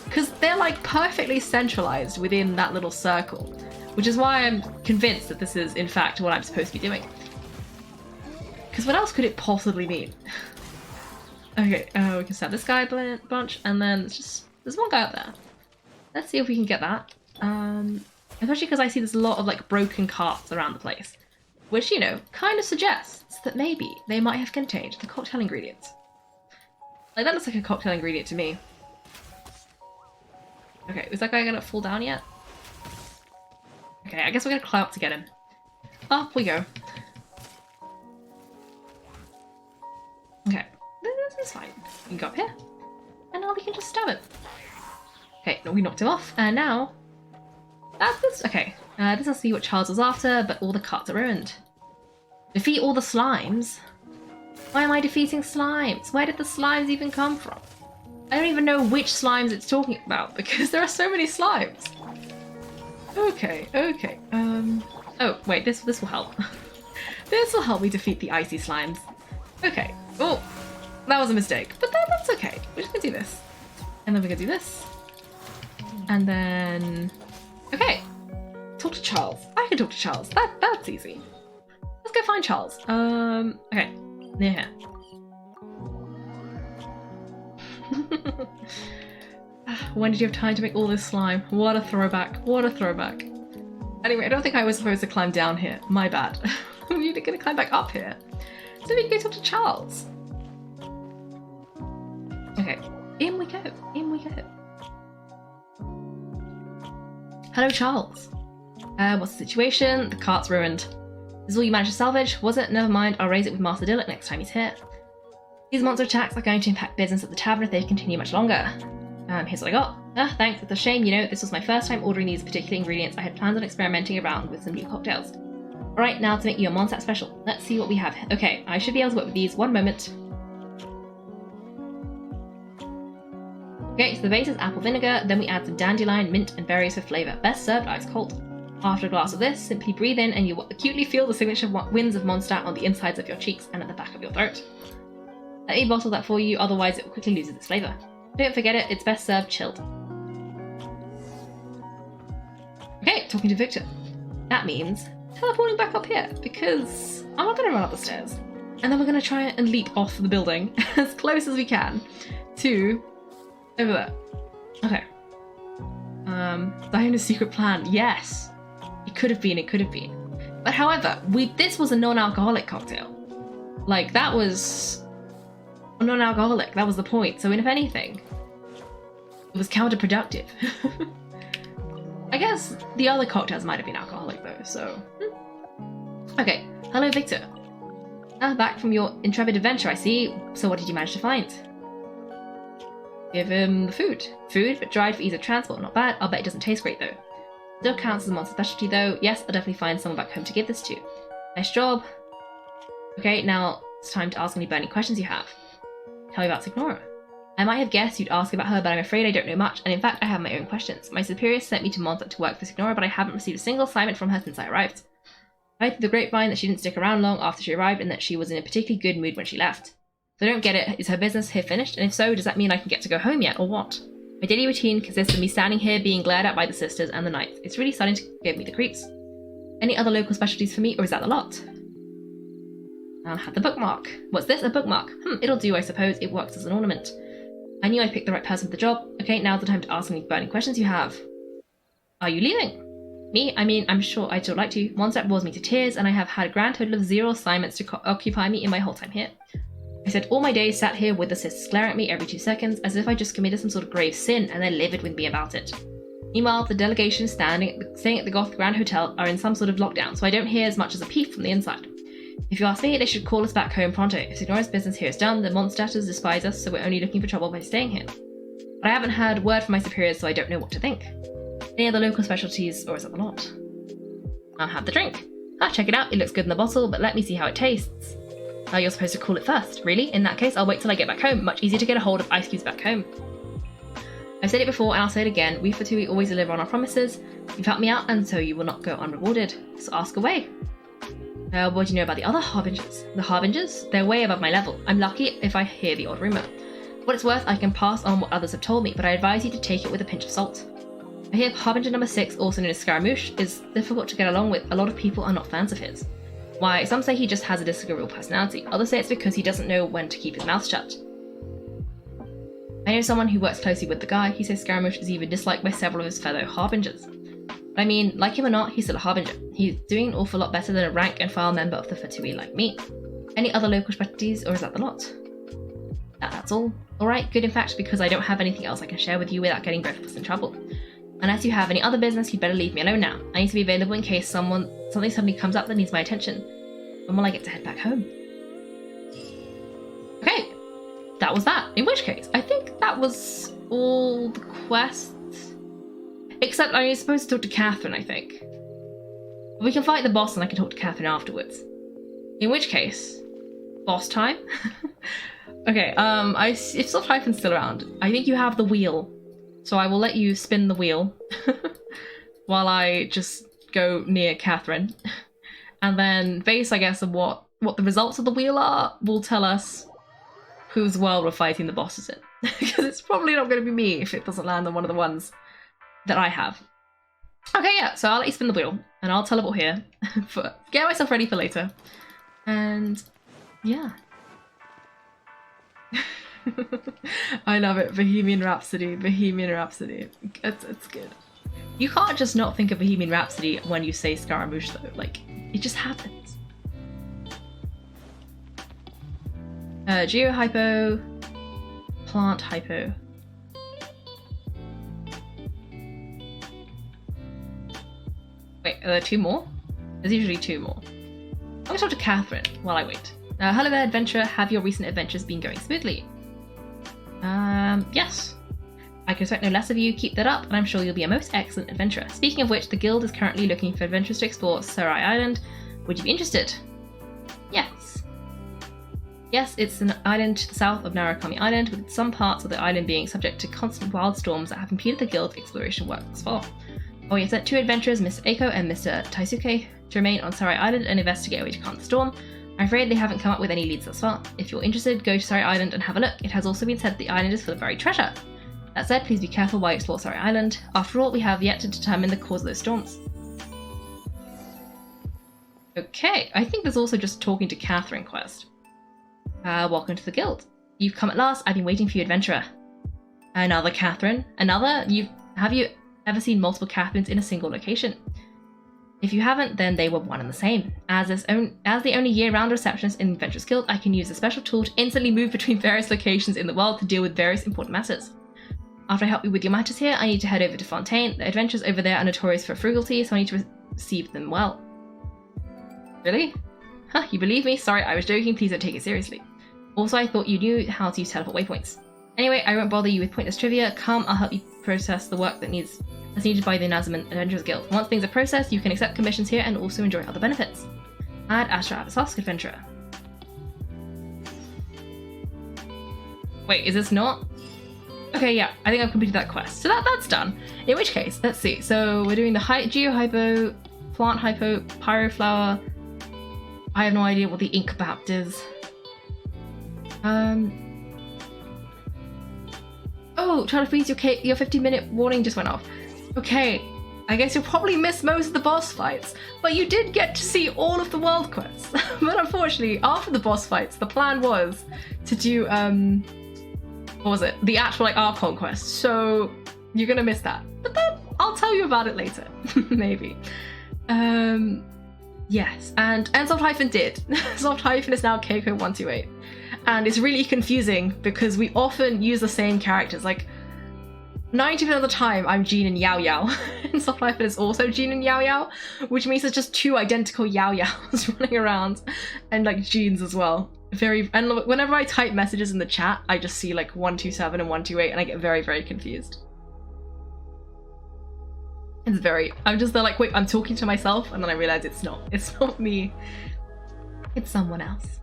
S1: Because they're like perfectly centralized within that little circle, which is why I'm convinced that this is in fact what I'm supposed to be doing. Because what else could it possibly mean? Okay, we can stab this guy a bunch, and then there's one guy up there. Let's see if we can get that. Especially because I see there's a lot of like broken carts around the place, which, you know, kind of suggests that maybe they might have contained the cocktail ingredients. Like, that looks like a cocktail ingredient to me. Okay, is that guy gonna fall down yet? Okay, I guess we're gonna climb up to get him. Up we go. Okay, this is fine. We can go up here, and now we can just stab it. Okay, no, we knocked him off, and now this. Okay, this will see what Charles was after, but all the carts are ruined. Defeat all the slimes? Why am I defeating slimes? Where did the slimes even come from? I don't even know which slimes it's talking about because there are so many slimes. Okay. Oh, wait, this will help. This will help me defeat the icy slimes. Okay. Oh, that was a mistake, but that's okay. We're just gonna do this. And then we're gonna do this. And then... Okay. Talk to Charles. I can talk to Charles. That's easy. Let's go find Charles. Okay. Near here. When did you have time to make all this slime? What a throwback. What a throwback. Anyway, I don't think I was supposed to climb down here. My bad. We're gonna climb back up here. So we can go talk to Charles. Okay. In we go. In we go. Hello, Charles. What's the situation? The cart's ruined. This is all you managed to salvage? Was it? Never mind. I'll raise it with Master Dillick next time he's here. These monster attacks are going to impact business at the tavern if they continue much longer. Here's what I got. Thanks. It's a shame, you know, this was my first time ordering these particular ingredients. I had plans on experimenting around with some new cocktails. Alright, now to make you a Monster special. Let's see what we have. Okay, I should be able to work with these. One moment. Okay, so the base is apple vinegar, then we add some dandelion, mint, and berries for flavour. Best served ice cold. After a glass of this, simply breathe in and you will acutely feel the signature winds of Monster on the insides of your cheeks and at the back of your throat. Let me bottle that for you, otherwise it will quickly lose its flavour. Don't forget it, it's best served chilled. Okay, talking to Victor. That means teleporting back up here, because I'm not going to run up the stairs. And then we're going to try and leap off the building as close as we can to over there. Okay. Diana's secret plan. Yes. It could have been. But however, this was a non-alcoholic cocktail. Like, that was non-alcoholic. That was the point. So if anything, it was counterproductive. I guess the other cocktails might have been alcoholic though, so... Okay, hello Victor. Back from your intrepid adventure, I see. So what did you manage to find? Give him the food. Food, but dried for ease of transport, not bad. I'll bet it doesn't taste great though. Still counts as a monster specialty though. Yes, I'll definitely find someone back home to give this to. Nice job. Okay, now it's time to ask any burning questions you have. Tell me about Signora. I might have guessed you'd ask about her, but I'm afraid I don't know much, and in fact I have my own questions. My superior sent me to Monza to work for Signora, but I haven't received a single assignment from her since I arrived. I heard through the grapevine that she didn't stick around long after she arrived and that she was in a particularly good mood when she left. So I don't get it. Is her business here finished? And if so, does that mean I can get to go home yet, or what? My daily routine consists of me standing here being glared at by the sisters and the knights. It's really starting to give me the creeps. Any other local specialties for me, or is that the lot? I'll have the bookmark. What's this? A bookmark? It'll do, I suppose. It works as an ornament. I knew I picked the right person for the job. Okay, now's the time to ask any burning questions you have. Are you leaving? Me? I mean, I'm sure I'd still like to. One step bores me to tears, and I have had a grand total of 0 assignments to occupy me in my whole time here. I spent all my days sat here with the sisters glaring at me every 2 seconds, as if I just committed some sort of grave sin, and they're livid with me about it. Meanwhile, the delegation staying at the Goth Grand Hotel are in some sort of lockdown, so I don't hear as much as a peep from the inside. If you ask me, they should call us back home pronto. If Signora's business here is done, the Mondstadters despise us, so we're only looking for trouble by staying here. But I haven't heard word from my superiors, so I don't know what to think. Any other local specialties, or is that the lot? I'll have the drink. Check it out, it looks good in the bottle, but let me see how it tastes. You're supposed to call it first. Really? In that case, I'll wait till I get back home. Much easier to get a hold of ice cubes back home. I've said it before, and I'll say it again. We Fatui always deliver on our promises. You've helped me out, and so you will not go unrewarded. So ask away. What do you know about the other Harbingers? The Harbingers? They're way above my level. I'm lucky if I hear the odd rumour. For what it's worth, I can pass on what others have told me, but I advise you to take it with a pinch of salt. I hear Harbinger number 6, also known as Scaramouche, is difficult to get along with. A lot of people are not fans of his. Why, some say he just has a disagreeable personality. Others say it's because he doesn't know when to keep his mouth shut. I know someone who works closely with the guy. He says Scaramouche is even disliked by several of his fellow Harbingers. But I mean, like him or not, he's still a Harbinger. He's doing an awful lot better than a rank and file member of the Fatui like me. Any other local specialties, or is that the lot? That's all. Alright, good in fact, because I don't have anything else I can share with you without getting both of us in trouble. Unless you have any other business, you'd better leave me alone now. I need to be available in case something suddenly comes up that needs my attention. When will I get to head back home? Okay, that was that. In which case, I think that was all the quests. Except I'm supposed to talk to Catherine, I think. We can fight the boss and I can talk to Catherine afterwards. In which case, boss time? Okay, if Soft-Hyphen's still around, I think you have the wheel. So I will let you spin the wheel while I just go near Catherine. And then based, I guess, on what the results of the wheel are, will tell us whose world we're fighting the bosses in. Because it's probably not going to be me if it doesn't land on one of the ones that I have. Okay, yeah, so I'll let you spin the wheel, and I'll teleport here. Get myself ready for later. And yeah. I love it. Bohemian Rhapsody. Bohemian Rhapsody. It's good. You can't just not think of Bohemian Rhapsody when you say Scaramouche though. Like, it just happens. Geo Hypo. Plant Hypo. Wait, are there 2 more? There's usually 2 more. I'm gonna talk to Catherine while I wait. Hello there, adventurer. Have your recent adventures been going smoothly? Yes. I can expect no less of you. Keep that up, and I'm sure you'll be a most excellent adventurer. Speaking of which, the guild is currently looking for adventurers to explore Sarai Island. Would you be interested? Yes. Yes, it's an island to the south of Narukami Island, with some parts of the island being subject to constant wild storms that have impeded the guild's exploration work thus far. Oh, we have sent 2 adventurers, Mr. Eiko and Mr. Taisuke, to remain on Sarai Island and investigate a way to calm the storm. I'm afraid they haven't come up with any leads thus far. If you're interested, go to Sarai Island and have a look. It has also been said that the island is full of buried treasure. That said, please be careful while you explore Sarai Island. After all, we have yet to determine the cause of those storms. Okay, I think there's also just talking to Catherine quest. Welcome to the guild. You've come at last. I've been waiting for you, adventurer. Another Catherine. Another? Have you ever seen multiple Catherines in a single location? If you haven't, then they were one and the same. As the only year-round receptionist in Adventurers Guild, I can use a special tool to instantly move between various locations in the world to deal with various important matters. After I help you with your matters here, I need to head over to Fontaine. The adventurers over there are notorious for frugality, so I need to receive them well. Really? Huh, you believe me? Sorry, I was joking. Please don't take it seriously. Also, I thought you knew how to use teleport waypoints. Anyway, I won't bother you with pointless trivia. Come, I'll help you process the work that's needed by the Nazarman Adventurers Guild. Once things are processed, you can accept commissions here and also enjoy other benefits. Add Astra Abyssosque Adventurer. Wait, is this not? Okay, yeah, I think I've completed that quest. So that's done. In which case, let's see. So we're doing the Geo Hypo, Plant Hypo, Pyro Flower. I have no idea what the Ink Bapt is. Oh, try to freeze your 15-minute warning just went off. Okay, I guess you'll probably miss most of the boss fights, but you did get to see all of the world quests. But unfortunately, after the boss fights, the plan was to do, what was it? The actual, like, Archon quest. So you're gonna miss that. But then I'll tell you about it later, maybe. Yes, and Soft-Hyphen did. Soft-Hyphen is now Kaiko 128. And it's really confusing because we often use the same characters. Like, 90% of the time, I'm Jean and Yao Yao, and Soft-Hyphen is also Jean and Yao Yao, which means there's just two identical Yao Yaos running around, and like Jeans as well. And whenever I type messages in the chat, I just see like 127 and 128, and I get very, very confused. I'm just there like, wait, I'm talking to myself, and then I realize it's not me, it's someone else.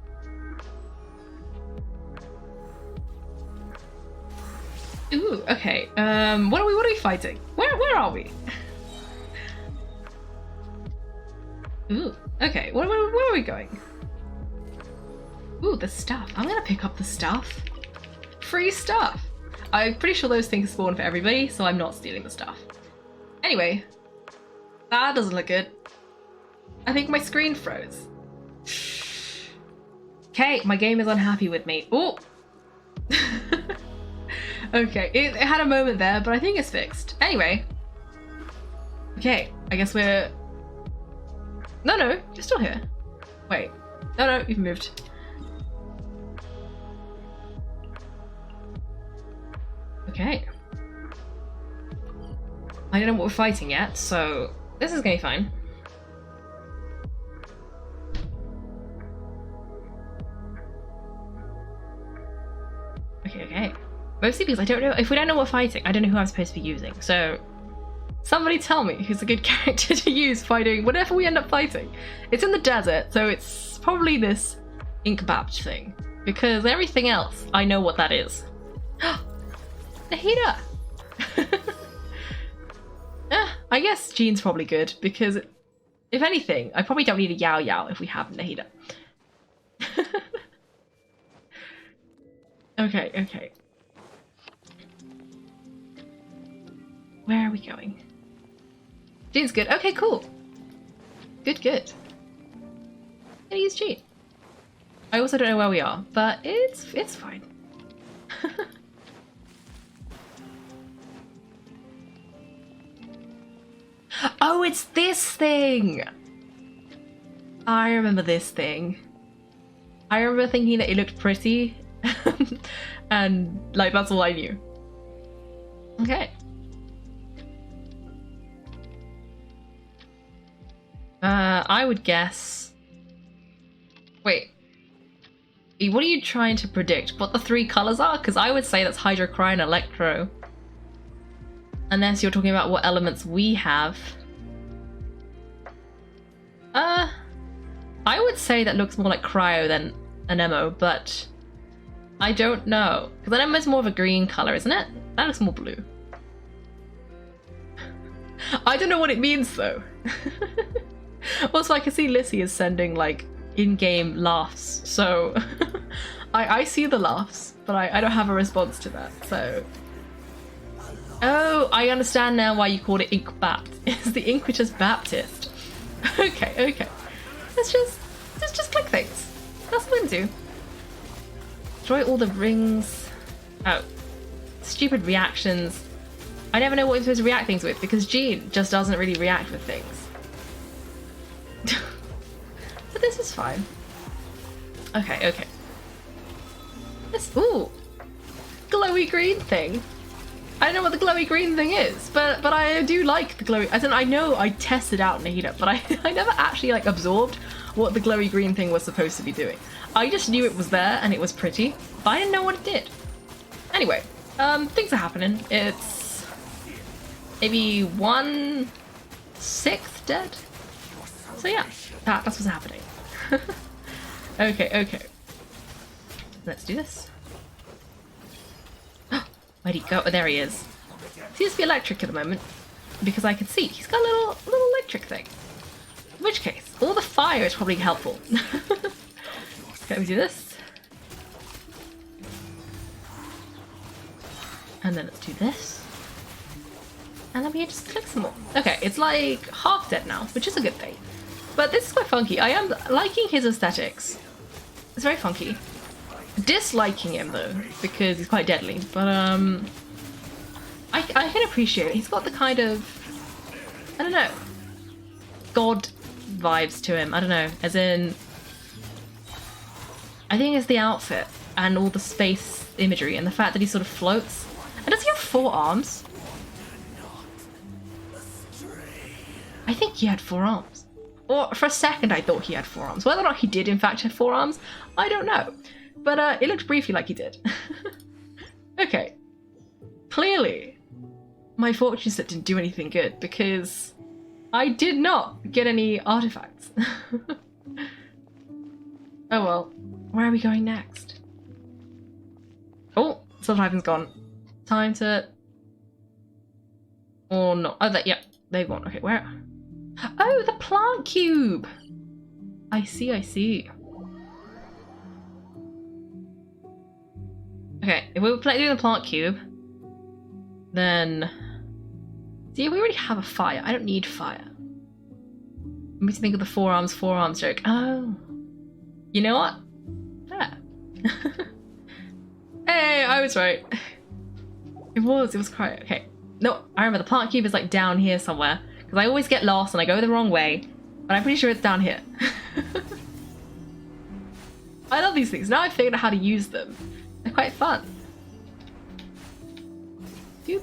S1: Ooh, okay. What are we fighting? Where are we? Ooh, okay. Where are we going? Ooh, the stuff. I'm gonna pick up the stuff. Free stuff. I'm pretty sure those things spawn for everybody, so I'm not stealing the stuff. Anyway, that doesn't look good. I think my screen froze. Okay, my game is unhappy with me. Ooh. Okay, it had a moment there, but I think it's fixed. Anyway. Okay, I guess we're... No, you're still here. Wait. No, you've moved. Okay. I don't know what we're fighting yet, so this is gonna be fine. Okay. Mostly because I don't know, if we don't know what we're fighting, I don't know who I'm supposed to be using. So somebody tell me who's a good character to use fighting whatever we end up fighting. It's in the desert, so it's probably this Inkbapt thing. Because everything else, I know what that is. Nahida! I guess Jean's probably good, because if anything, I probably don't need a Yao Yao if we have Nahida. Okay. Where are we going? Jean's good. Okay, cool. Good. Gonna use Jean. I also don't know where we are, but it's fine. Oh, it's this thing! I remember this thing. I remember thinking that it looked pretty, and like that's all I knew. Okay. I would guess... Wait. What are you trying to predict? What the three colours are? Because I would say that's Hydro, Cry, and Electro. Unless you're talking about what elements we have. I would say that looks more like Cryo than Anemo, but I don't know. Because Anemo is more of a green colour, isn't it? That looks more blue. I don't know what it means though. Also, I can see Lissy is sending like in-game laughs, so I see the laughs, but I don't have a response to that, so... Oh, I understand now why you called it Inkbapt. It's the Inquisitor's Baptist. Okay. Let's just click things. That's what I'm gonna do. Destroy all the rings. Oh. Stupid reactions. I never know what I'm supposed to react things with, because Jean just doesn't really react with things. But this is fine. Okay. This, ooh, glowy green thing. I don't know what the glowy green thing is, but I do like the glowy. As in, I know I tested out Nahida, but I never actually like absorbed what the glowy green thing was supposed to be doing. I just knew it was there and it was pretty, but I didn't know what it did. Anyway, things are happening. It's maybe 1/6 dead. So yeah, that's what's happening. Okay. Let's do this. Where'd he go? Oh, there he is. Seems to be electric at the moment, because I can see he's got a little electric thing. In which case, all the fire is probably helpful. Okay, we do this. And then let's do this. And then we just click some more. Okay, it's like half dead now, which is a good thing. But this is quite funky. I am liking his aesthetics. It's very funky. Disliking him though, because he's quite deadly. But I can appreciate it. He's got the kind of, I don't know, god vibes to him. I don't know, as in, I think it's the outfit and all the space imagery and the fact that he sort of floats. And does he have 4 arms? I think he had 4 arms. Or for a second I thought he had 4 arms. Whether or not he did in fact have 4 arms, I don't know. But it looked briefly like he did. Okay. Clearly, my fortune set didn't do anything good because I did not get any artifacts. Oh well. Where are we going next? Oh, Soul Typhon's gone. Time to... Or not. Oh, yeah, they've gone. Okay, where? Oh, the plant cube! I see, I see. Okay, if we were doing the plant cube, then... See, we already have a fire. I don't need fire. Let me think of the 4 arms joke. Oh. You know what? Yeah. Hey, I was right. It was quite... Okay. No, I remember the plant cube is like down here somewhere. Because I always get lost and I go the wrong way. But I'm pretty sure it's down here. I love these things. Now I've figured out how to use them. They're quite fun. Doop.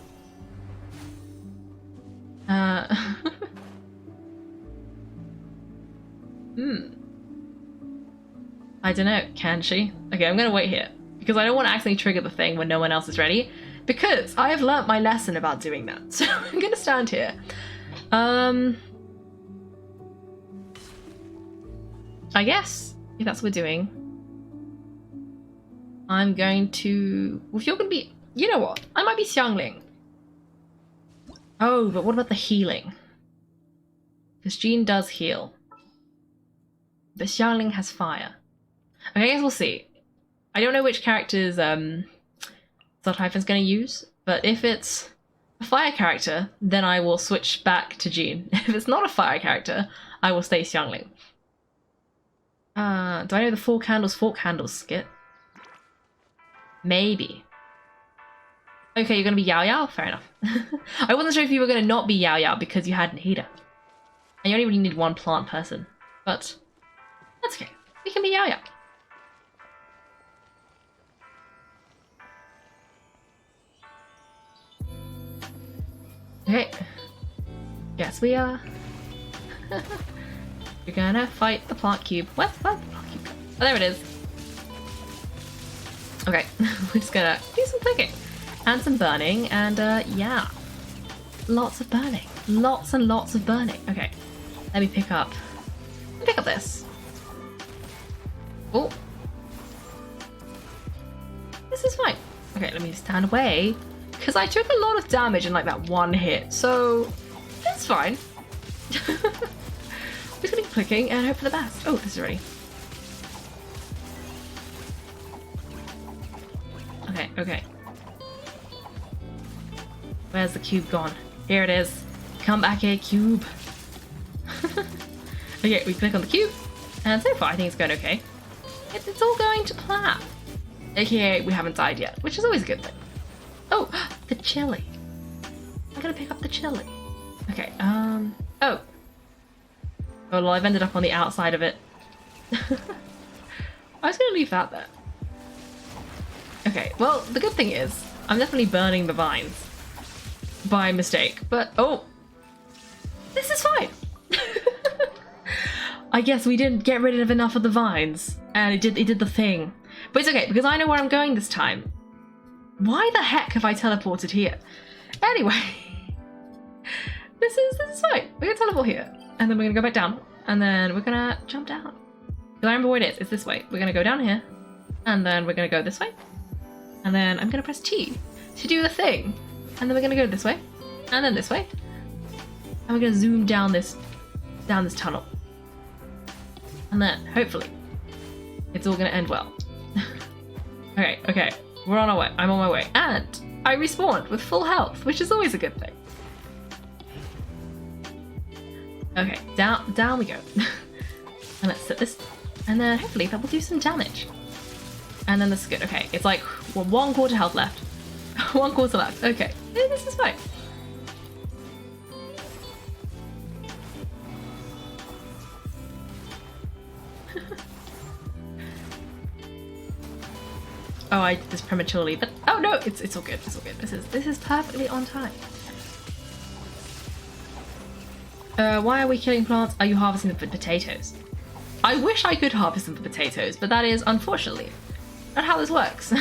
S1: I don't know. Can she? Okay, I'm going to wait here. Because I don't want to accidentally trigger the thing when no one else is ready. Because I have learnt my lesson about doing that. So I'm going to stand here. I guess, if that's what we're doing, I'm going to... Well, if you're going to be... You know what? I might be Xiangling. Oh, but what about the healing? Because Jean does heal. But Xiangling has fire. Okay, I guess we'll see. I don't know which characters Soul Typhon's going to use, but if it's a fire character, then I will switch back to Jean. If it's not a fire character, I will stay Xiangling. Do I know the 4 candles skit? Maybe. Okay, you're gonna be Yao Yao? Fair enough. I wasn't sure if you were gonna not be Yao Yao because you had Nahida. And you only really need 1 plant person. But that's okay. We can be Yao Yao. Okay. Yes, we are. We're gonna fight the plant cube. Where's the plant cube? Oh, there it is. Okay, we're just gonna do some clicking and some burning, and yeah, lots of burning, lots and lots of burning. Okay, let me pick up this. Oh, this is fine. Okay, let me stand away because I took a lot of damage in like that 1 hit, so that's fine. We're just gonna be clicking and hope for the best. Oh, this is ready. Okay, okay. Where's the cube gone? Here it is. Come back here, cube. Okay, we click on the cube, and so far I think it's going okay. It's all going to plan. AKA, we haven't died yet, which is always a good thing. Oh, the chili. I'm gonna pick up the chili. Okay, oh. Oh, well, I've ended up on the outside of it. I was gonna leave that there. Okay, well, the good thing is, I'm definitely burning the vines. By mistake, but oh! This is fine! I guess we didn't get rid of enough of the vines, and it did the thing. But it's okay, because I know where I'm going this time. Why the heck have I teleported here? Anyway, this is fine. We're gonna teleport here, and then we're gonna go back down, and then we're gonna jump down. Because I remember where it is. It's this way. We're gonna go down here, and then we're gonna go this way, and then I'm gonna press T to do the thing, and then we're gonna go this way, and then this way, and we're gonna zoom down this tunnel, and then hopefully it's all gonna end well. Okay, we're on our way. I'm on my way, and I respawned with full health, which is always a good thing. Okay, down we go. And let's set this, and then hopefully that will do some damage. And then this is good. Okay, it's like 1/4 health left. 1/4 left. Okay, this is fine. Oh, I did this prematurely, but oh no, it's all good. It's all good. This is perfectly on time. Why are we killing plants? Are you harvesting them for potatoes? I wish I could harvest them for potatoes, but that is unfortunately not how this works.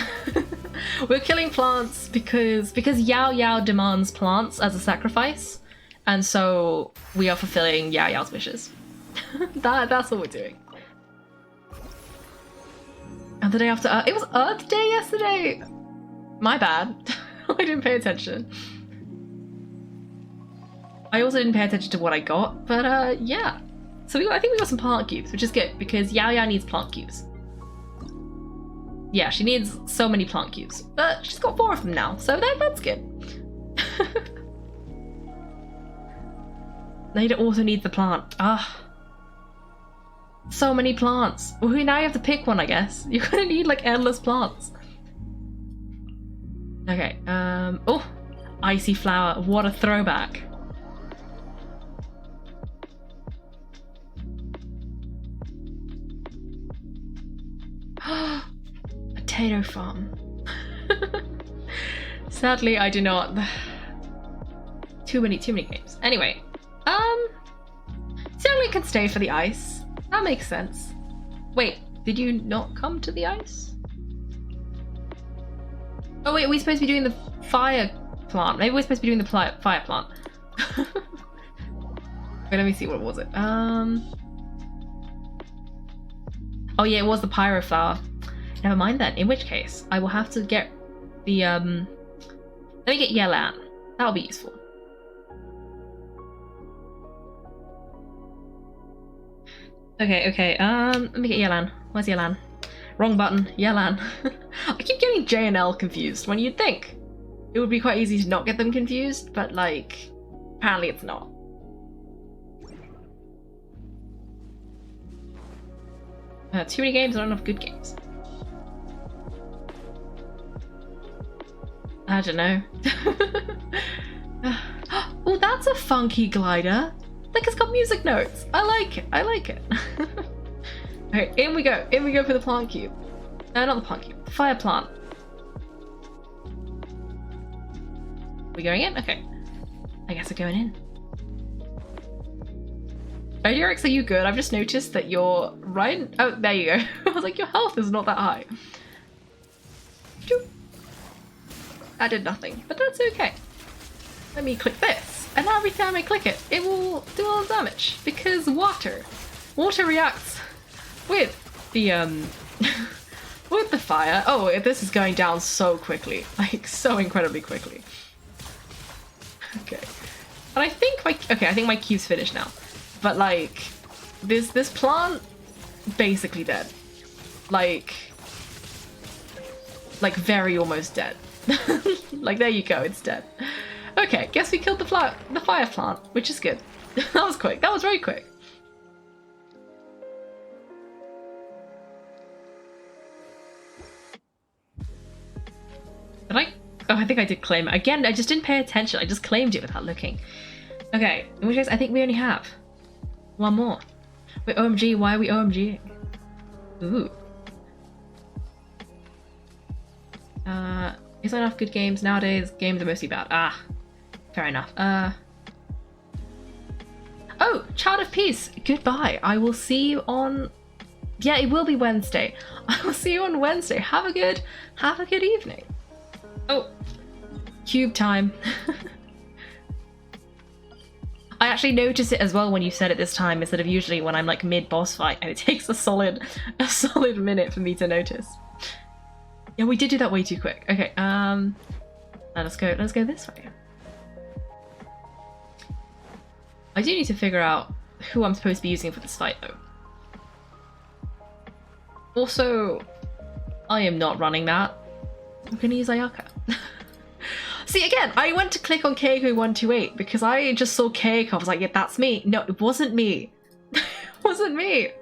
S1: We're killing plants because Yao Yao demands plants as a sacrifice, and so we are fulfilling Yao Yao's wishes. That's what we're doing. And the day after, it was Earth Day yesterday. My bad. I didn't pay attention. I also didn't pay attention to what I got, but yeah. So I think we got some plant cubes, which is good because Yao Yao needs plant cubes. Yeah, she needs so many plant cubes, but she's got 4 of them now, so that's good. Nada also needs the plant. Ah. So many plants. Well, now you have to pick one, I guess. You're gonna need like endless plants. Okay, oh, icy flower. What a throwback. Potato farm. Sadly, I do not. Too many games. Anyway, Xiangli can stay for the ice. That makes sense. Wait, did you not come to the ice? Oh wait, are we supposed to be doing the fire plant? Maybe we're supposed to be doing the fire plant. Wait, let me see, what was it? Oh yeah, it was the pyro flower. Never mind then, in which case, I will have to get the, let me get Yelan. That'll be useful. Okay, let me get Yelan. Where's Yelan? Wrong button, Yelan. I keep getting J and L confused when you'd think it would be quite easy to not get them confused, but like, apparently it's not. Too many games, not enough good games. I don't know. Oh, that's a funky glider. Like, it's got music notes. I like it. Okay, in we go for the plant cube. No, not the plant cube, the fire plant. We going in? Okay. I guess we're going in. Oh, Yurix, are you good? I've just noticed that you're right. Oh, there you go. I was like, your health is not that high. That did nothing, but that's okay. Let me click this, and every time I click it, it will do all the damage because water reacts with the with the fire. Oh, this is going down so quickly, like so incredibly quickly. Okay, and I think my cube's finished now, but like this plant basically dead, like very almost dead. Like, there you go, it's dead. Okay, guess we killed the fire plant, which is good. That was quick. That was very quick. Did I? Oh, I think I did claim it. Again, I just didn't pay attention. I just claimed it without looking. Okay, in which case, I think we only have one more. Wait, OMG, why are we OMGing? Ooh. Is there enough good games? Nowadays, games are mostly bad. Ah, fair enough. Oh, Child of Peace, goodbye. I will see you on... Yeah, it will be Wednesday. I will see you on Wednesday. Have a good evening. Oh, cube time. I actually noticed it as well when you said it this time instead of usually when I'm like mid-boss fight and it takes a solid minute for me to notice. Yeah, we did do that way too quick. Okay, let's go this way. I do need to figure out who I'm supposed to be using for this fight though. Also, I am not running that. I'm gonna use Ayaka. See, again, I went to click on Kaiko 128 because I just saw Kaiko. I was like, yeah, that's me. No, it wasn't me. It wasn't me.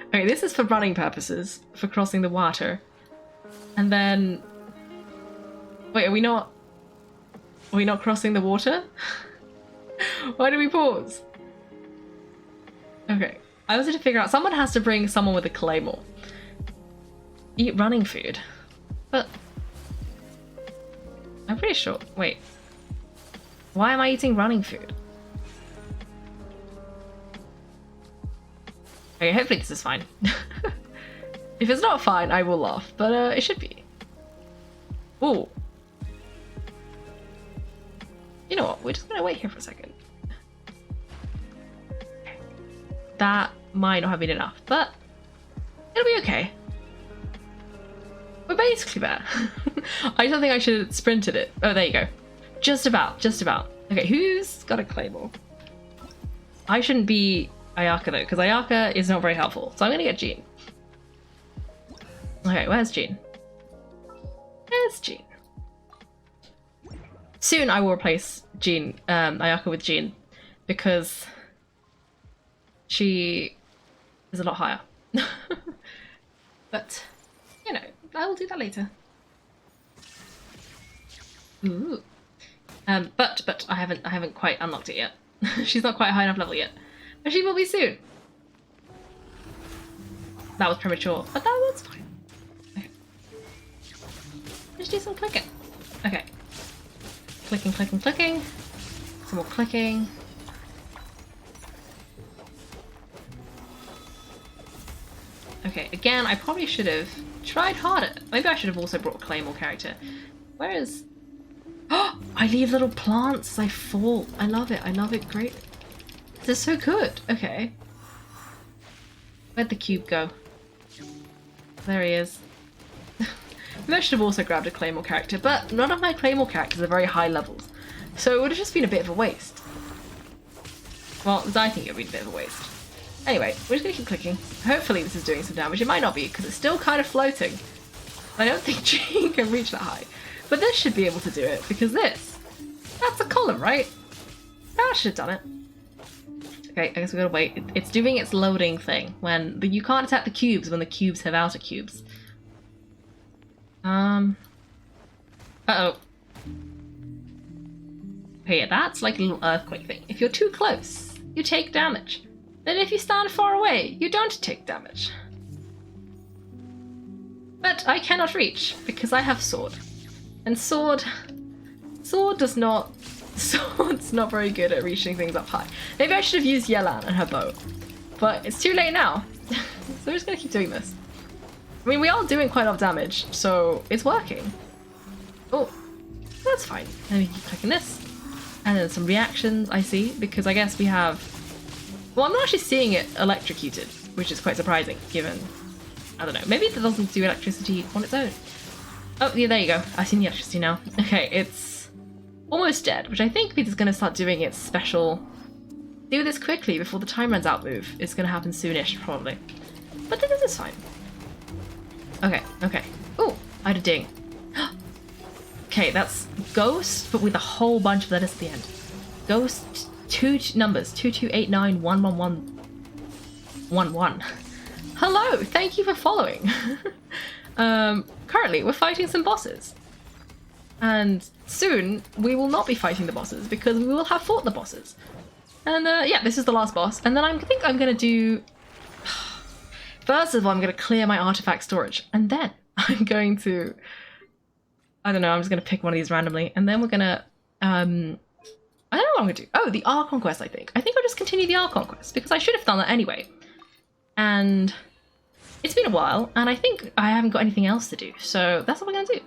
S1: Okay, this is for running purposes, for crossing the water. And then... Wait, are we not crossing the water? Why do we pause? Okay, I was to figure out, someone has to bring someone with a claymore. Eat running food. But... I'm pretty sure. Wait. Why am I eating running food? Okay, hopefully this is fine. If it's not fine, I will laugh, but it should be. Ooh. You know what? We're just gonna wait here for a second. That might not have been enough, but it'll be okay. We're basically there. I don't think I should have sprinted it. Oh, there you go. Just about, just about. Okay, who's got a claymore? I shouldn't be Ayaka though, because Ayaka is not very helpful. So I'm gonna get Jean. Okay, where's Jean? There's Jean. Soon I will replace Jean, Ayaka with Jean, because she is a lot higher. But, you know, I will do that later. Ooh. But I haven't quite unlocked it yet. She's not quite high enough level yet. But she will be soon. That was premature, but that was fine. Okay. Let's do some clicking. Okay. Clicking, clicking, clicking. Some more clicking. Okay, again, I probably should have tried harder. Maybe I should have also brought a Claymore character. Where is... Oh! I leave little plants as I fall. I love it. I love it. Great. This is so good. Okay. Where'd the cube go? There he is. Maybe I should have also grabbed a Claymore character, but none of my Claymore characters are very high levels. So it would have just been a bit of a waste. Well, I think it would be a bit of a waste. Anyway, we're just going to keep clicking. Hopefully this is doing some damage. It might not be, because it's still kind of floating. I don't think Jean can reach that high. But this should be able to do it, because that's a column, right? That should have done it. Okay, I guess we gotta wait. It's doing its loading thing, when you can't attack the cubes when the cubes have outer cubes. Uh-oh. Okay, yeah, that's like a little earthquake thing. If you're too close, you take damage. Then if you stand far away, you don't take damage. But I cannot reach, because I have sword. And sword's not very good at reaching things up high. Maybe I should have used Yelan and her bow. But it's too late now. So we're just gonna keep doing this. I mean, we are doing quite a lot of damage, so it's working. Oh, that's fine. Then we keep clicking this. And then some reactions, I see, because I guess we have... Well, I'm not actually seeing it electrocuted, which is quite surprising, given... I don't know, maybe it doesn't do electricity on its own. Oh, yeah, there you go. I've seen the electricity now. Okay, it's almost dead, which I think is going to start doing its special... Do this quickly before the time runs out move. It's going to happen soonish, probably. But this is fine. Okay, okay. Ooh, I had a ding. Okay, that's Ghost, but with a whole bunch of letters at the end. Ghost, two numbers, 22891111. Hello, thank you for following. Currently, we're fighting some bosses. And soon, we will not be fighting the bosses because we will have fought the bosses. And yeah, this is the last boss. And then I think I'm going to do... First of all, I'm going to clear my artifact storage. And then I'm going to... I don't know, I'm just going to pick one of these randomly. And then we're going to... I don't know what I'm going to do. Oh, the Archon quest, I think. I think I'll just continue the Archon quest because I should have done that anyway. And... It's been a while, and I think I haven't got anything else to do, so that's what we're going to do.